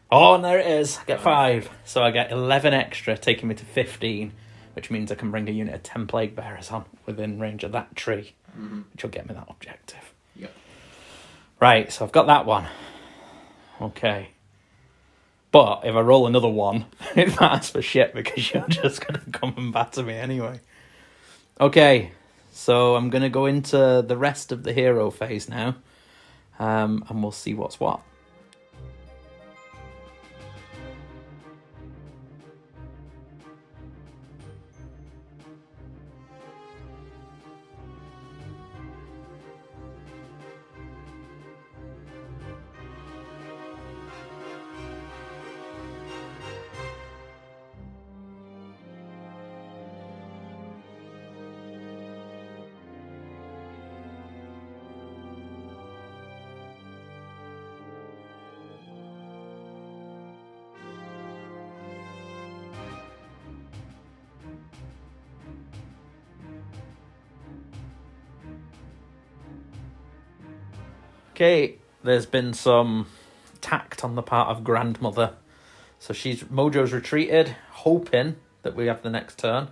Oh, and there it is. I get 5. So I get 11 extra, taking me to 15, which means I can bring a unit of 10 Plague Bearers on within range of that tree, which will get me that objective. Yep. Right, so I've got that one. Okay. But if I roll another 1, it matters for shit because you're just going to come and batter me anyway. Okay, so I'm going to go into the rest of the hero phase now. And we'll see what's what. Okay, there's been some tact on the part of Grandmother. So Mojo's retreated, hoping that we have the next turn.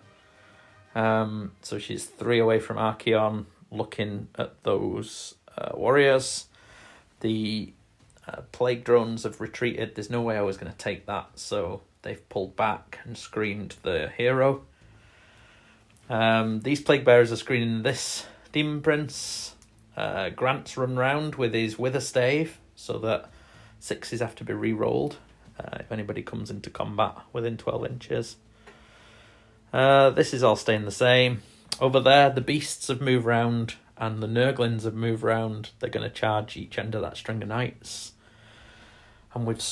So she's 3 away from Archaon, looking at those warriors. The Plague Drones have retreated. There's no way I was going to take that, so they've pulled back and screened the hero. These Plague Bearers are screening this Demon Prince. Grant's run round with his Wither Stave so that 6s have to be re-rolled if anybody comes into combat within 12 inches. This is all staying the same. Over there, the Beasts have moved round and the Nurglings have moved round. They're going to charge each end of that string of knights. And we've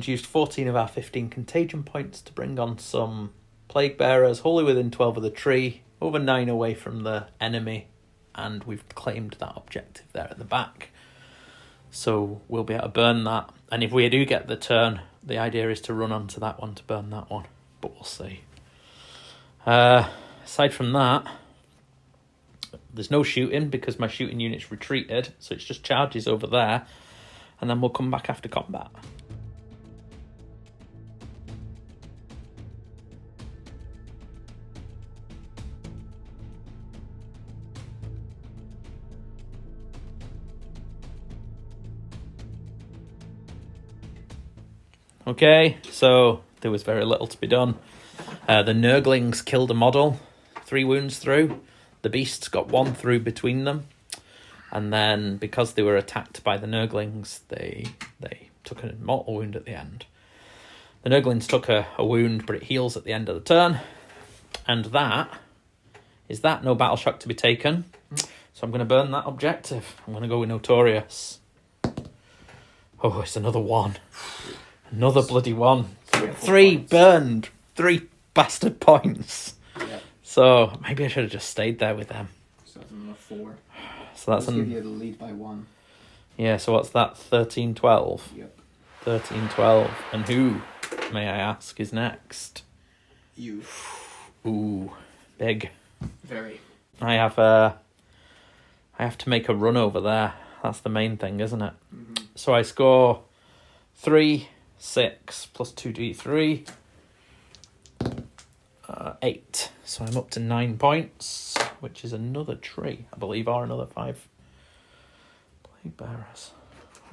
used 14 of our 15 contagion points to bring on some Plague Bearers, wholly within 12 of the tree, over 9 away from the enemy. And we've claimed that objective there at the back. So we'll be able to burn that. And if we do get the turn, the idea is to run onto that one to burn that one. But we'll see. Aside from that, there's no shooting because my shooting unit's retreated. So it's just charges over there. And then we'll come back after combat. Okay, so there was very little to be done. The Nurglings killed a model, 3 wounds through. The beasts got 1 through between them. And then, because they were attacked by the Nurglings, they took a mortal wound at the end. The Nurglings took a wound, but it heals at the end of the turn. And that is that. No battle shock to be taken. So I'm going to burn that objective. I'm going to go with Notorious. Oh, it's another 1. Another bloody 1. 3 burned. 3 bastard points. Yep. So maybe I should have just stayed there with them. So that's another 4. So that's give you the lead by 1. Yeah, so what's that? 13-12? Yep. 13-12. And who, may I ask, is next? You. Ooh, big. Very. I have to make a run over there. That's the main thing, isn't it? Mm-hmm. So I score 3, 6 plus 2d3. 8. So I'm up to 9 points, which is another tree, I believe, or another 5 plague bearers.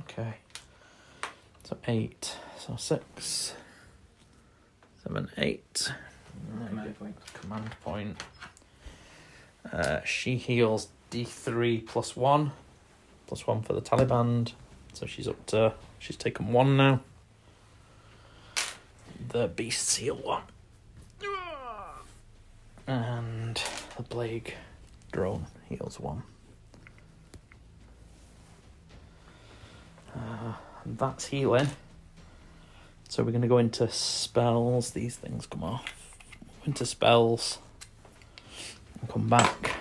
Okay. So 8. So 6, 7, 8. Command point. Command point. She heals D3 plus 1. Plus 1 for the Taliban. So she's taken 1 now. The beasts heal 1. And the plague drone heals 1. And that's healing. So we're going to go into spells. These things come off. Into spells. And come back.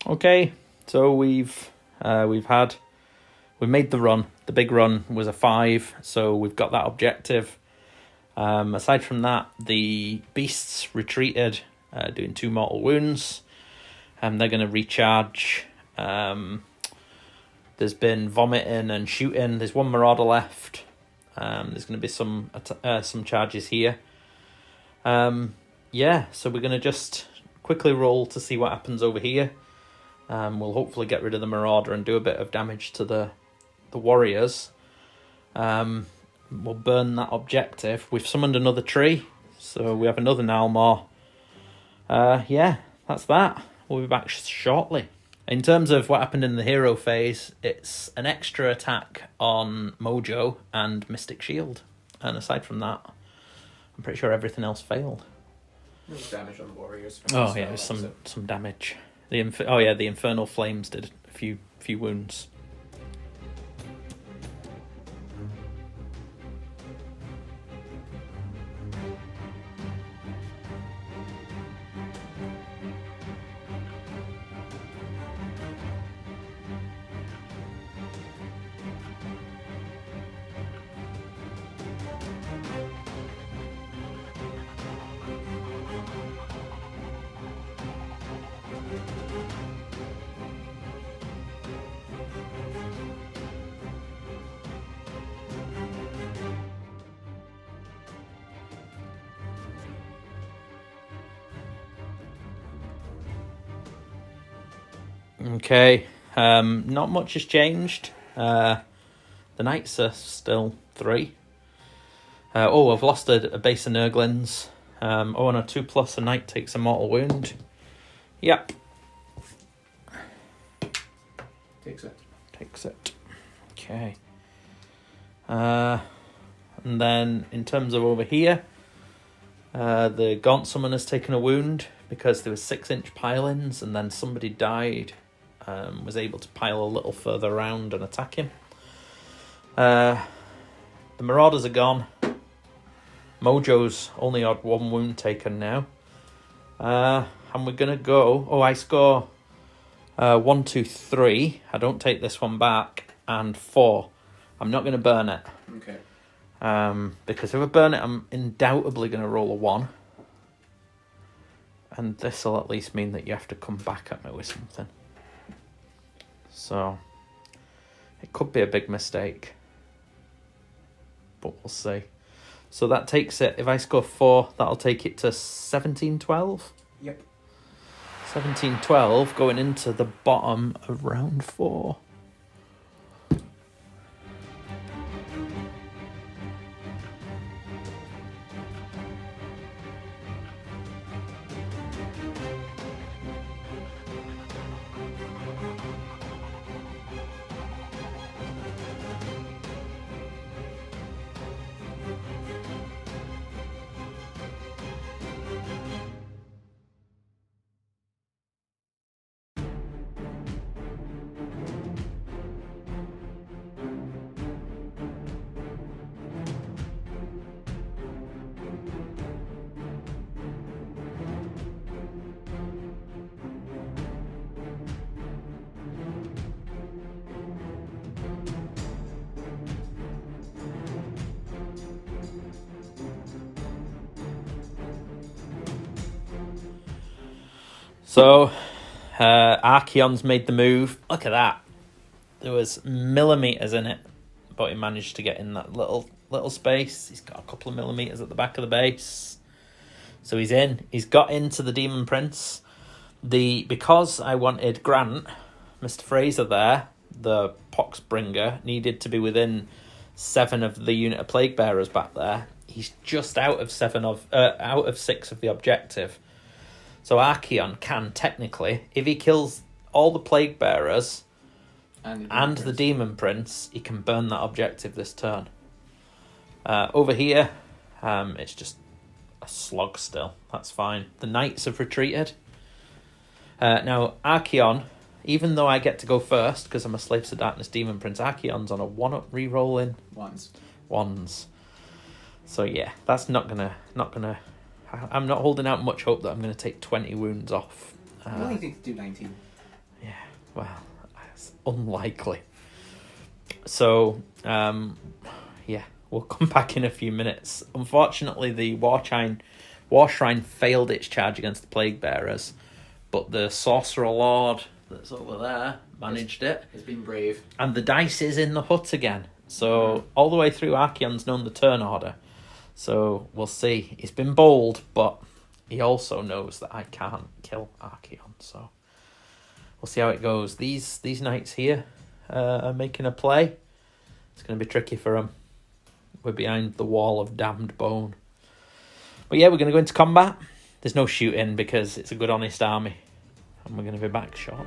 Okay, so we've made the run. The big run was a 5, so we've got that objective. Aside from that, the beasts retreated, doing 2 mortal wounds. They're going to recharge. There's been vomiting and shooting. There's 1 marauder left. There's going to be some charges here. Yeah, so we're going to just quickly roll to see what happens over here. We'll hopefully get rid of the marauder and do a bit of damage to the warriors. We'll burn that objective. We've summoned another tree, so we have another Nalmor. Yeah, that's that. We'll be back shortly. In terms of what happened in the hero phase, it's an extra attack on Mojo and Mystic Shield. And aside from that, I'm pretty sure everything else failed. There was damage on the warriors. Oh yeah, it was some damage. The Infernal Flames did a few wounds. Okay, not much has changed. The knights are still 3. I've lost a base of Nurglings. And a 2+, a knight takes a mortal wound. Yep. Takes it. Okay. And then in terms of over here, the Gaunt Summoner's taken a wound because there was 6-inch pile-ins, and then somebody died. Was able to pile a little further around and attack him. The Marauders are gone. Mojo's only had 1 wound taken now. And we're going to go... Oh, I score 1, 2, 3. I don't take this one back. And 4. I'm not going to burn it. Okay. Because if I burn it, I'm undoubtedly going to roll a 1. And this will at least mean that you have to come back at me with something. So, it could be a big mistake. But we'll see. So that takes it, if I score 4, that'll take it to 17-12? Yep. 17-12 going into the bottom of round 4. So, Archaon's made the move. Look at that. There was millimetres in it, but he managed to get in that little space. He's got a couple of millimetres at the back of the base. So he's in. He's got into the Demon Prince. Because I wanted Grant, Mr. Fraser there, the Poxbringer, needed to be within 7 of the unit of Plague Bearers back there. He's just out of 6 of the objective. So Archaon can, technically, if he kills all the Plague Bearers and the Demon Prince, he can burn that objective this turn. Over here, it's just a slog still. That's fine. The Knights have retreated. Now, Archaon, even though I get to go first, because I'm a Slaves to Darkness Demon Prince, Archaon's on a 1-up re-rolling. Ones. So yeah, that's not gonna... I'm not holding out much hope that I'm going to take 20 wounds off. You only need to do 19. Yeah, well, it's unlikely. So, yeah, we'll come back in a few minutes. Unfortunately, the War Shrine failed its charge against the Plague Bearers, but the Sorcerer Lord that's over there managed it. It's been brave. And the dice is in the hut again. So, all the way through, Archaon's known the turn order. So we'll see. He's been bold, but he also knows that I can't kill Archaon. So we'll see how it goes. These knights here are making a play. It's going to be tricky for them. We're behind the wall of damned bone. But yeah, we're going to go into combat. There's no shooting because it's a good, honest army. And we're going to be back shortly.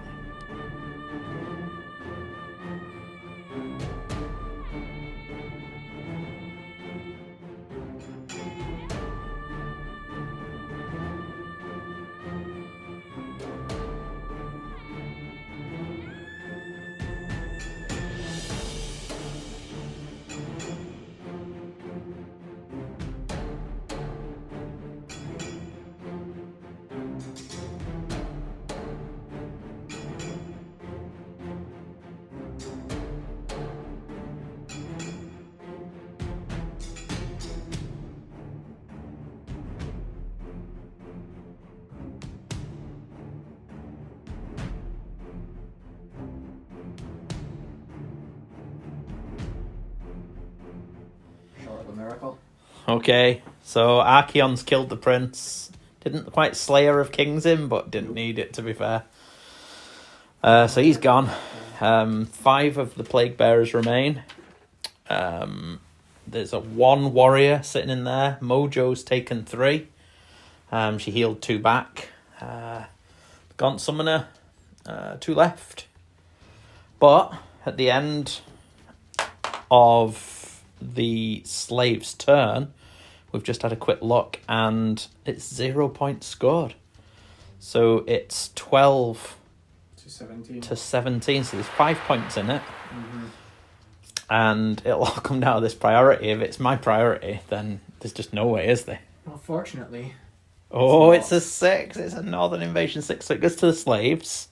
Miracle. Okay, so Archaon's killed the prince. Didn't quite Slayer of Kings him, but didn't need it, to be fair. So he's gone. 5 of the Plague Bearers remain. There's a 1 warrior sitting in there. Mojo's taken 3. She healed 2 back. Gaunt Summoner, 2 left. But at the end of the slave's turn, we've just had a quick look and it's 0 points scored. So it's 12 to 17. To 17, so there's 5 points in it. and it'll all come down to this priority. If it's my priority, then there's just no way, is there? Well, fortunately. Oh, it's a 6. It's a Northern Invasion 6, so it goes to the slaves.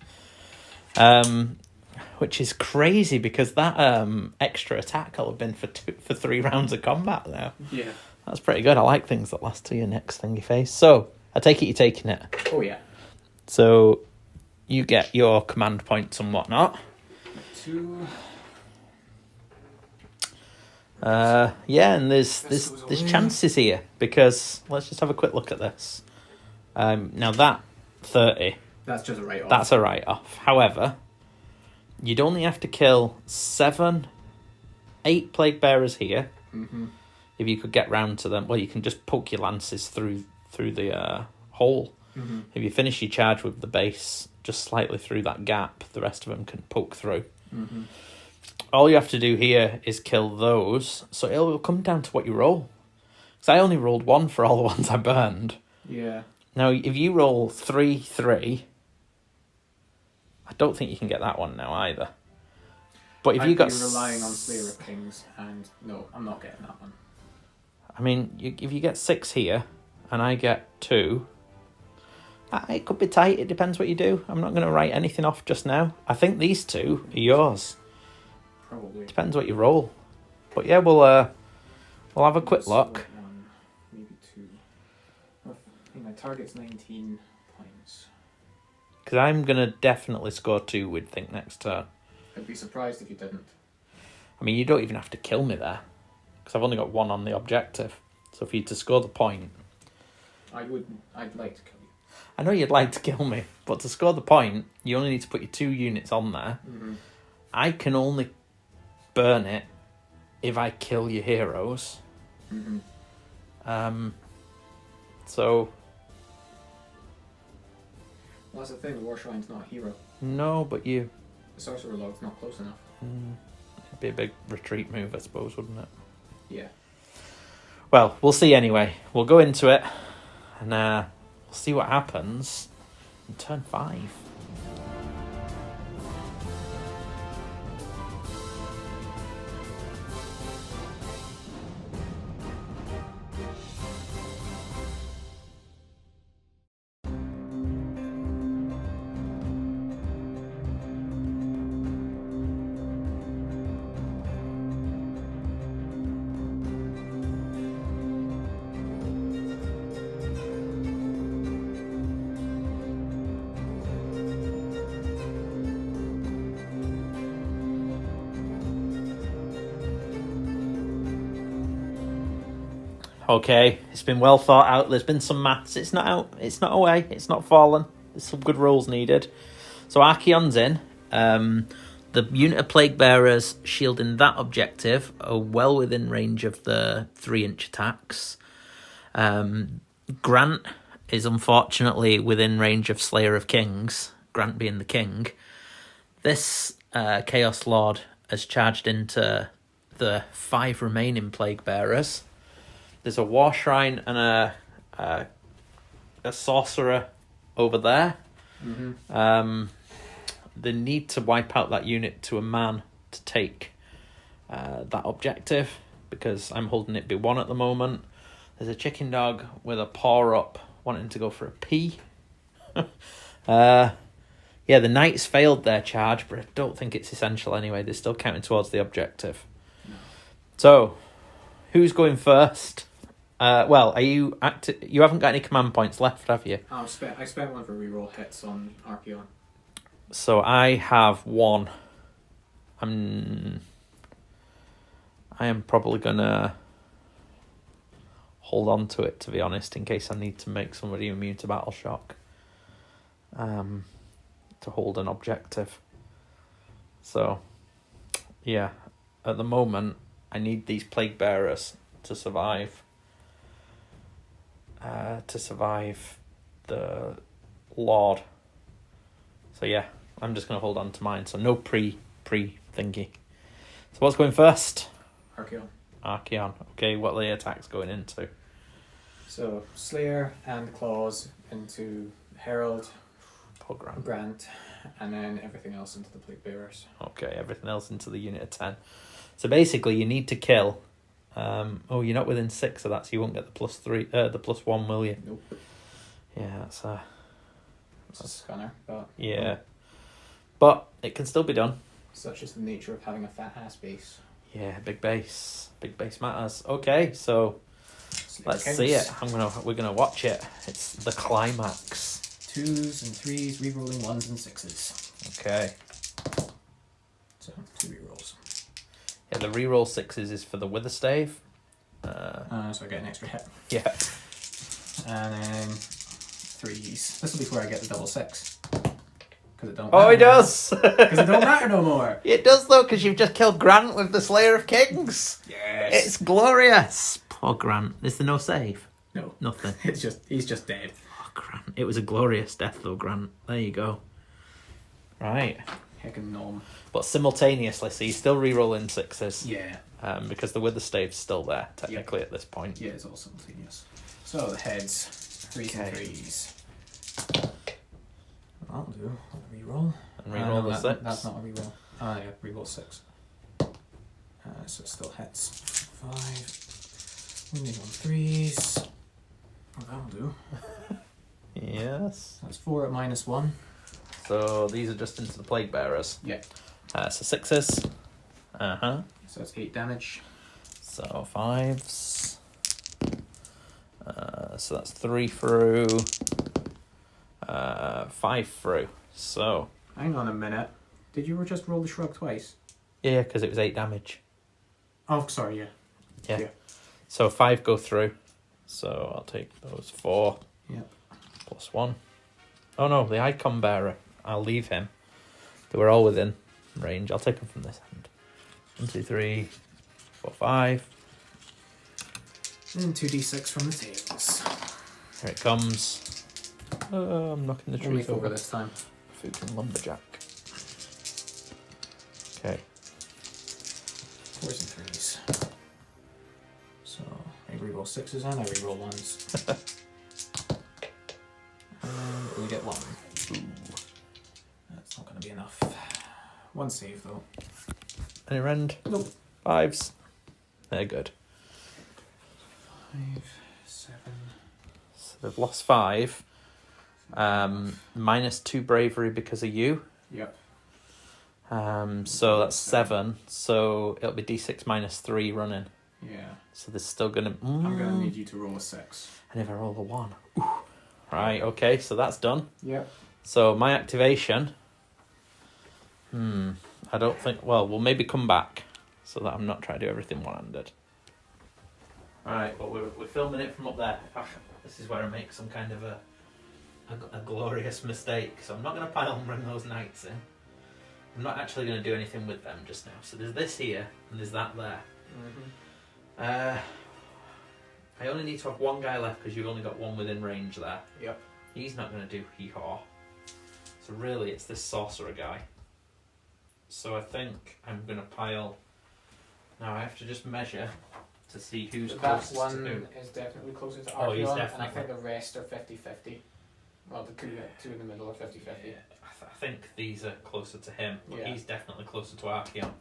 Which is crazy because that extra attack will have been for 3 rounds of combat now. Yeah. That's pretty good. I like things that last to your next thing you face. So, I take it you're taking it. Oh, yeah. So, you get your command points and whatnot. 2. Yeah, and there's chances here because let's just have a quick look at this. Now that 30, that's just a write-off. that's a write-off. However, you'd only have to kill 8 plague bearers here. Mm-hmm. If you could get round to them. Well, you can just poke your lances through the hole. Mm-hmm. If you finish your charge with the base just slightly through that gap, the rest of them can poke through. Mm-hmm. All you have to do here is kill those, so it'll come down to what you roll. Because I only rolled 1 for all the ones I burned. Yeah. Now, if you roll 3, 3, I don't think you can get that one now either. But if you got... I'd be relying on Slayer of Kings, and no, I'm not getting that one. I mean, if you get 6 here, and I get 2, it could be tight, it depends what you do. I'm not going to write anything off just now. I think these 2 are yours. Probably. Depends what you roll. But yeah, we'll have a quick look. 1, maybe 2. I think my target's 19 points. Because I'm going to definitely score 2, we'd think, next turn. I'd be surprised if you didn't. I mean, you don't even have to kill me there. Because I've only got 1 on the objective. So for you to score the point... I'd like to kill you. I know you'd like to kill me, but to score the point, you only need to put your 2 units on there. Mm-hmm. I can only burn it if I kill your heroes. Mm-hmm. So... Well, that's the thing, the War Shrine's not a hero. No, but you... The Sorcerer Log's not close enough. It'd be a big retreat move, I suppose, wouldn't it? Yeah. Well, we'll see anyway. We'll go into it, and we'll see what happens in turn 5. Okay, it's been well thought out. There's been some maths. It's not out. It's not away. It's not fallen. There's some good rolls needed. So Archaon's in. The unit of Plague Bearers shielding that objective are well within range of the 3-inch attacks. Grant is unfortunately within range of Slayer of Kings, Grant being the king. This Chaos Lord has charged into the 5 remaining Plague Bearers. There's a War Shrine and a Sorcerer over there. Mm-hmm. They need to wipe out that unit to a man to take that objective, because I'm holding it B1 at the moment. There's a chicken dog with a paw up wanting to go for a P. Yeah, the knights failed their charge, but I don't think it's essential anyway. They're still counting towards the objective. No. So, who's going first? Well, are you you haven't got any command points left, have you? I spent 1 for reroll hits on Archaon. So I have 1. I am probably gonna hold on to it, to be honest, in case I need to make somebody immune to battle shock. To hold an objective. So, yeah, at the moment, I need these Plague Bearers to survive. To survive the Lord. So yeah, I'm just going to hold on to mine. So no pre thingy. So what's going first? Archaon. Okay, what are the attacks going into? So Slayer and Claws into Herald, Poor Grant. Grant, and then everything else into the Plague Bearers. Okay, everything else into the unit of 10. So basically, you need to kill. Oh, you're not within 6 of that, so you won't get the +3, the +1, will you? Nope. Yeah, that's a scanner, but yeah. But it can still be done. such is the nature of having a fat ass base. Yeah, big base. Big base matters. Okay, so let's see it. We're gonna watch it. It's the climax. 2s and 3s, rerolling 1s and 6s. Okay. So 2 rerolls. Yeah, the reroll 6s is for the Witherstave. So I get an extra hit. Yeah. And then 3s. This will be where I get the double 6. Because it don't. Oh, it does. Because it don't matter no more. It does though, because you've just killed Grant with the Slayer of Kings. Yes. It's glorious. Poor Grant. Is there no save? No. Nothing. He's just dead. Oh, Grant. It was a glorious death though, Grant. There you go. Right. Heckin' nom. But simultaneously, so you're still re-rolling 6s. Yeah. Because the Witherstave's still there, technically, at this point. Yeah, it's all simultaneous. So the heads, 3s and 3s. That'll do. I'll reroll. And re-roll the 6. That's not a reroll. Ah, yeah, reroll 6. So it still hits. 5. Wounding on 3s. Oh, that'll do. Yes. That's 4 at -1. So these are just into the Plague Bearers. Yeah. So 6s. Uh-huh. So that's 8 damage. So 5s. So that's 3 through. 5 through. So. Hang on a minute. Did you just roll the shrug twice? Yeah, because it was 8 damage. Oh, sorry, yeah. Yeah. So 5 go through. So I'll take those 4. Yep. +1. Oh no, the Icon Bearer. I'll leave him. They were all within range. I'll take them from this end. 1, 2, 3, 4, 5. And 2d6 from the tails. Here it comes. I'm knocking the Only trees 4 over. this time. Food and lumberjack. Okay. 4s and 3s. So I reroll 6s and I reroll 1s. And we get 1. Ooh. That's not going to be enough. 1 save though. Any rend? Nope. 5s. They're good. 5, 7. So they've lost 5. -2 bravery because of you. Yep. So that's 7. So it'll be d6 -3 running. Yeah. So there's still gonna. I'm going to need you to roll a 6. And if I roll a 1. Ooh. Right. Okay. So that's done. Yep. So my activation. I don't think. Well, we'll maybe come back so that I'm not trying to do everything one-handed. Alright, but we're filming it from up there. This is where I make some kind of a glorious mistake. So I'm not going to pile and bring those knights in. I'm not actually going to do anything with them just now. So there's this here and there's that there. Mm-hmm. I only need to have 1 guy left because you've only got 1 within range there. Yep. He's not going to do hee-haw. So really it's this sorcerer guy. So I think I'm going to pile... Now I have to just measure to see who's That closest to one who. is definitely closer to Oh, he's Archaon, and I definitely- think the rest are 50-50. Well, the two in the middle are 50-50. Yeah, I think these are closer to him, but Yeah. he's definitely closer to Archaon.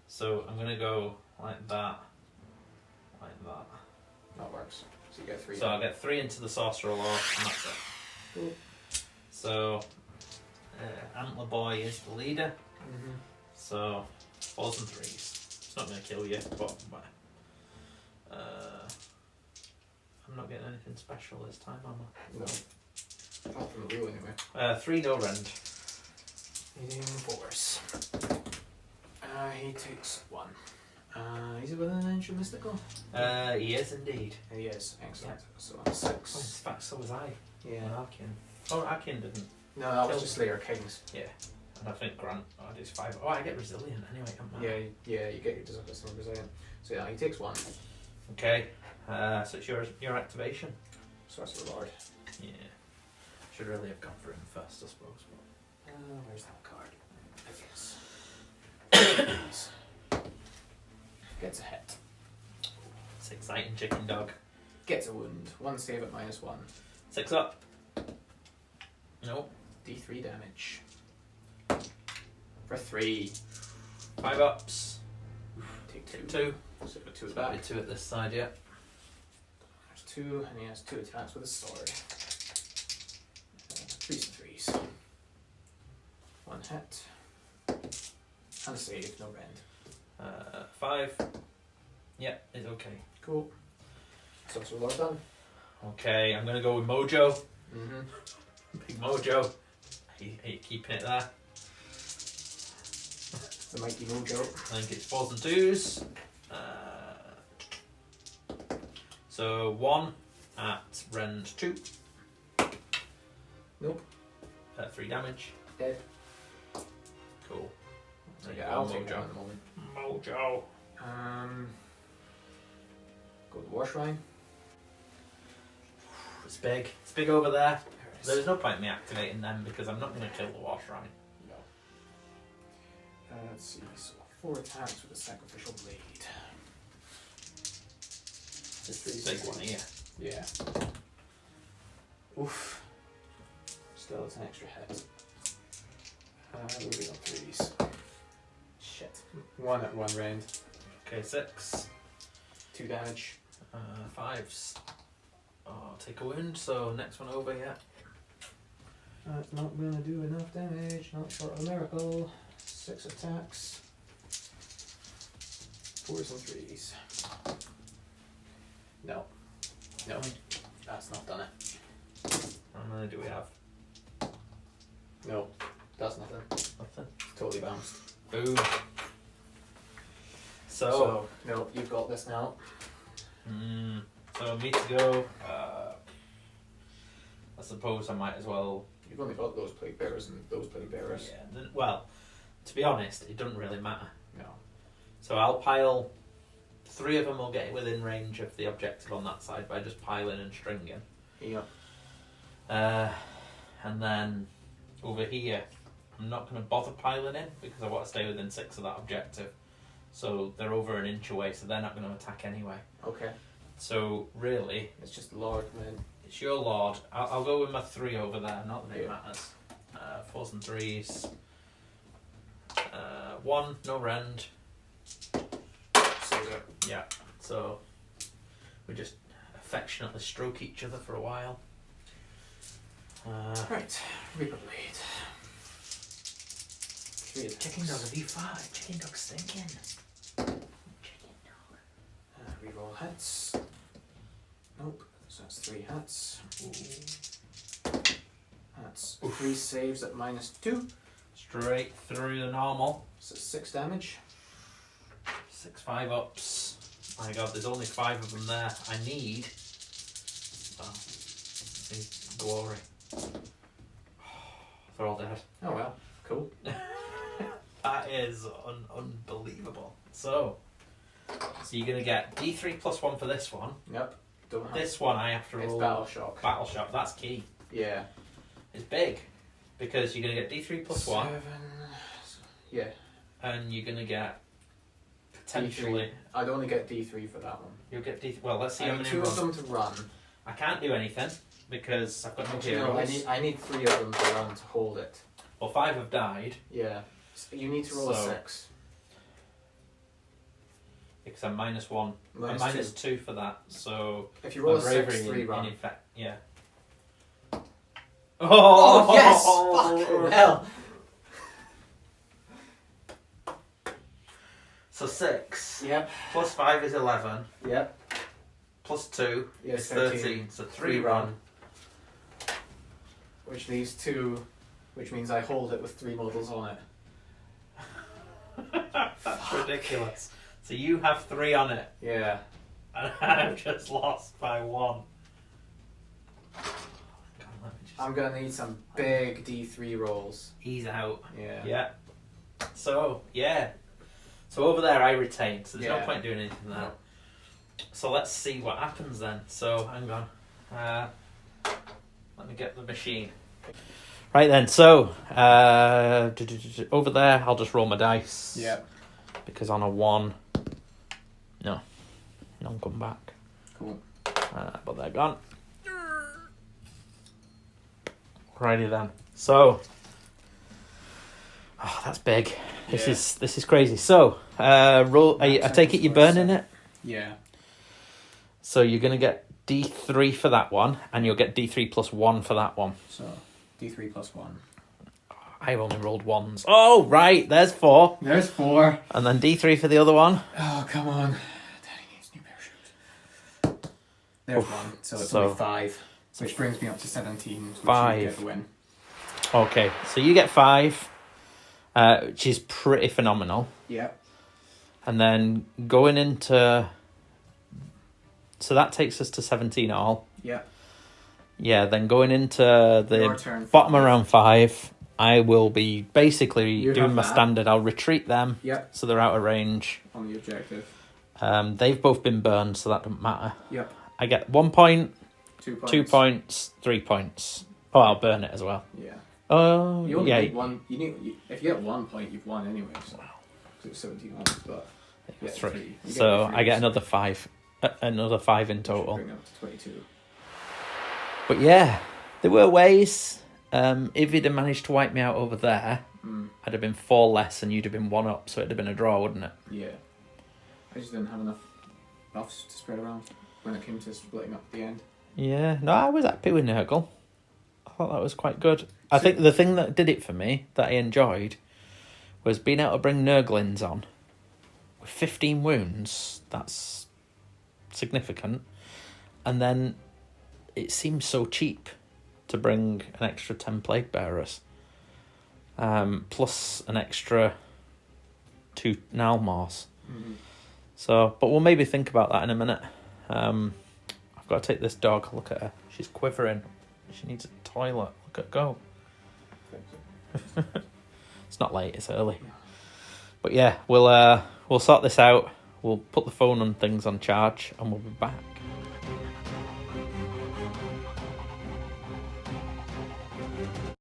So I'm going to go like that, like that. That works. So you get 3. So I'll get 3 into the Sorcerer Lore, and that's it. Cool. So Antler Boy is the leader. Mm-hmm. So 4s and 3s. It's not going to kill you, but I'm not getting anything special this time, am I? No. Not from the wheel anyway. 3 no rend. He's in 4s. He takes 1. Is it within an inch of mystical? He is indeed. He is. Excellent. So that's 6. Oh, in fact, so was I. Yeah. Arkin. Oh, Arkin didn't. No, that was just Slayer Kings. Yeah. And I think Grant is 5. Oh, I get resilient anyway, don't I? Yeah, you get your discipline resilient. So yeah, he takes 1. Okay. So it's your activation. Sorcerer Lord. Yeah. Should really have gone for him first, I suppose. Where's that card? I guess. Gets a hit. It's exciting, chicken dog. Gets a wound. 1 save at -1. 6 up. Nope. D3 damage. For 3. 5 ups. take two. Take 2. So two So at that'll be back. 2 at this side, yeah. There's 2, and he has 2 attacks with his sword. 3s and 3s. 1 hit. And a save, no rend. 5. Yeah, it's okay. Cool. So that's what done. Okay, I'm going to go with Mojo. Mm-hmm. Big Mojo. I hate keeping it there. The mighty Mojo. I think it's 4s and 2s. So 1 at rend 2. Nope. 3 damage. Dead. Cool. So There you yeah, go, I'll take that Mojo. at the moment. Mojo. Go to War Shrine. It's big. It's big over there. There it is. There's no point in me activating them because I'm not going to kill the War Shrine. No. Let's see. So 4 attacks with a sacrificial blade. This big one here. Yeah. Oof. Still, it's an extra hit. Moving on 3s. Shit. 1 at 1 rend. Okay, 6. 2 damage. 5s. Oh, I'll take a wound, so next one over, yeah. That's not gonna do enough damage. Not short of a miracle. 6 attacks. 4s and 3s. No. No. That's not done it. How many do we have? No. Does nothing. Nothing. Totally bounced. Boom. So no, you've got this now. so me to go. I suppose I might as well. You've only got those plague bearers and those plague bearers. Yeah. Well, to be honest, it doesn't really matter. No. So I'll pile. 3 of them will get within range of the objective on that side by just piling and stringing. Yeah. And then over here, I'm not going to bother piling in because I want to stay within 6 of that objective. So they're over an inch away, so they're not going to attack anyway. Okay. So really, It's just Lord, man. it's your lord. I'll go with my 3 over there. Not that it Yeah. matters. 4s and 3s. 1, no rend. Saves it. Yeah. So we just affectionately stroke each other for a while. Right. Reaper Blade. 3 attacks. Chicken dog, have you farted? Chicken dog's stinking. Chicken dog. Reroll hits. Nope. So that's 3 hits. That's 3 saves at -2. Straight through the normal. So 6 damage. 6 5-ups. My god, there's only 5 of them there. I need. Oh, need glory. They're all dead. Oh well. Cool. That is unbelievable. So you're going to get D3 plus 1 for this one. Yep. Don't have. This one I have to It's roll. Battle Shock. Battle Shock, that's key. Yeah. It's big. Because you're going to get D3 plus 1. 7. Yeah. And you're going to get potentially. D3. I'd only get D3 for that one. You'll get D3. Well, let's see I how need many 2 run. of them to run. I can't do anything because I've got no Actually, no, heroes. I need 3 of them to run to hold it. Well, 5 have died Yeah. So you need to roll a So- 6. because I'm -1. I'm Minus -2 for that. So If you roll my a bravery 6, 3 run. in effect, yeah. Oh, yes! Fucking hell! So 6 Yep. plus 5 is 11. Yep. Plus 2 Yeah, is 13. So 3 run. Which leaves 2, which means I hold it with 3 models on it. That's ridiculous. So you have 3 on it, Yeah. and I've just lost by 1. God, let me just I'm gonna need some big D3 rolls. ease out. Yeah. Yeah. So, yeah. So over there I retain, so there's no Yeah. point doing anything there. So let's see what happens then. So, hang on. Let me get the machine. Right then, so, over there I'll just roll my dice. Yeah. Because on a 1, none come back. Cool. But they're gone. Righty then. So, oh, that's big. This is crazy. So, Roll. I take it you're burning it. Yeah. So you're gonna get D3 for that one, and you'll get D3 plus 1 for that one. So D3 plus 1. I only rolled ones. Oh right, there's 4. There's 4. And then D3 for the other one. Oh come on. Daddy needs new pair of shoes. There's 1. So it's only 5. Which brings me up to 17. Which 5. You get the win. Okay, so you get 5, which is pretty phenomenal. Yeah. And then going into... So that takes us to 17 all. Yeah. Yeah, then going into Your the turn, bottom 5. around 5, I will be basically You doing have my that. standard. I'll retreat them, Yep. so they're out of range. On the objective. They've both been burned, so that doesn't matter. Yep. I get 1 point, 2 points. 2 points, 3 points. Oh, I'll burn it as well. Yeah. Oh, You only yeah. need 1. If you get 1 point, you've won anyway. So. 'Cause it was 17 once, but. Yeah, 3. You So get I get 3, another 5. Another 5 in total. Bring up to 22. But yeah, there were ways. If he'd have managed to wipe me out over there, I'd have been 4 less and you'd have been 1 up, so it'd have been a draw, wouldn't it? Yeah. I just didn't have enough buffs to spread around when it came to splitting up at the end. Yeah, no, I was happy with Nurgle. I thought that was quite good. I think the thing that did it for me, that I enjoyed, was being able to bring Nurglings on. With 15 wounds, that's significant. And then it seems so cheap to bring an extra 10 Plague Bearers. Plus an extra 2 Nalmars. Mm-hmm. So, but we'll maybe think about that in a minute. I've got to take this dog. Look at her. She's quivering. She needs a toilet. Look at her go. It's not late. It's early. But yeah, we'll sort this out. We'll put the phone and things on charge, and we'll be back.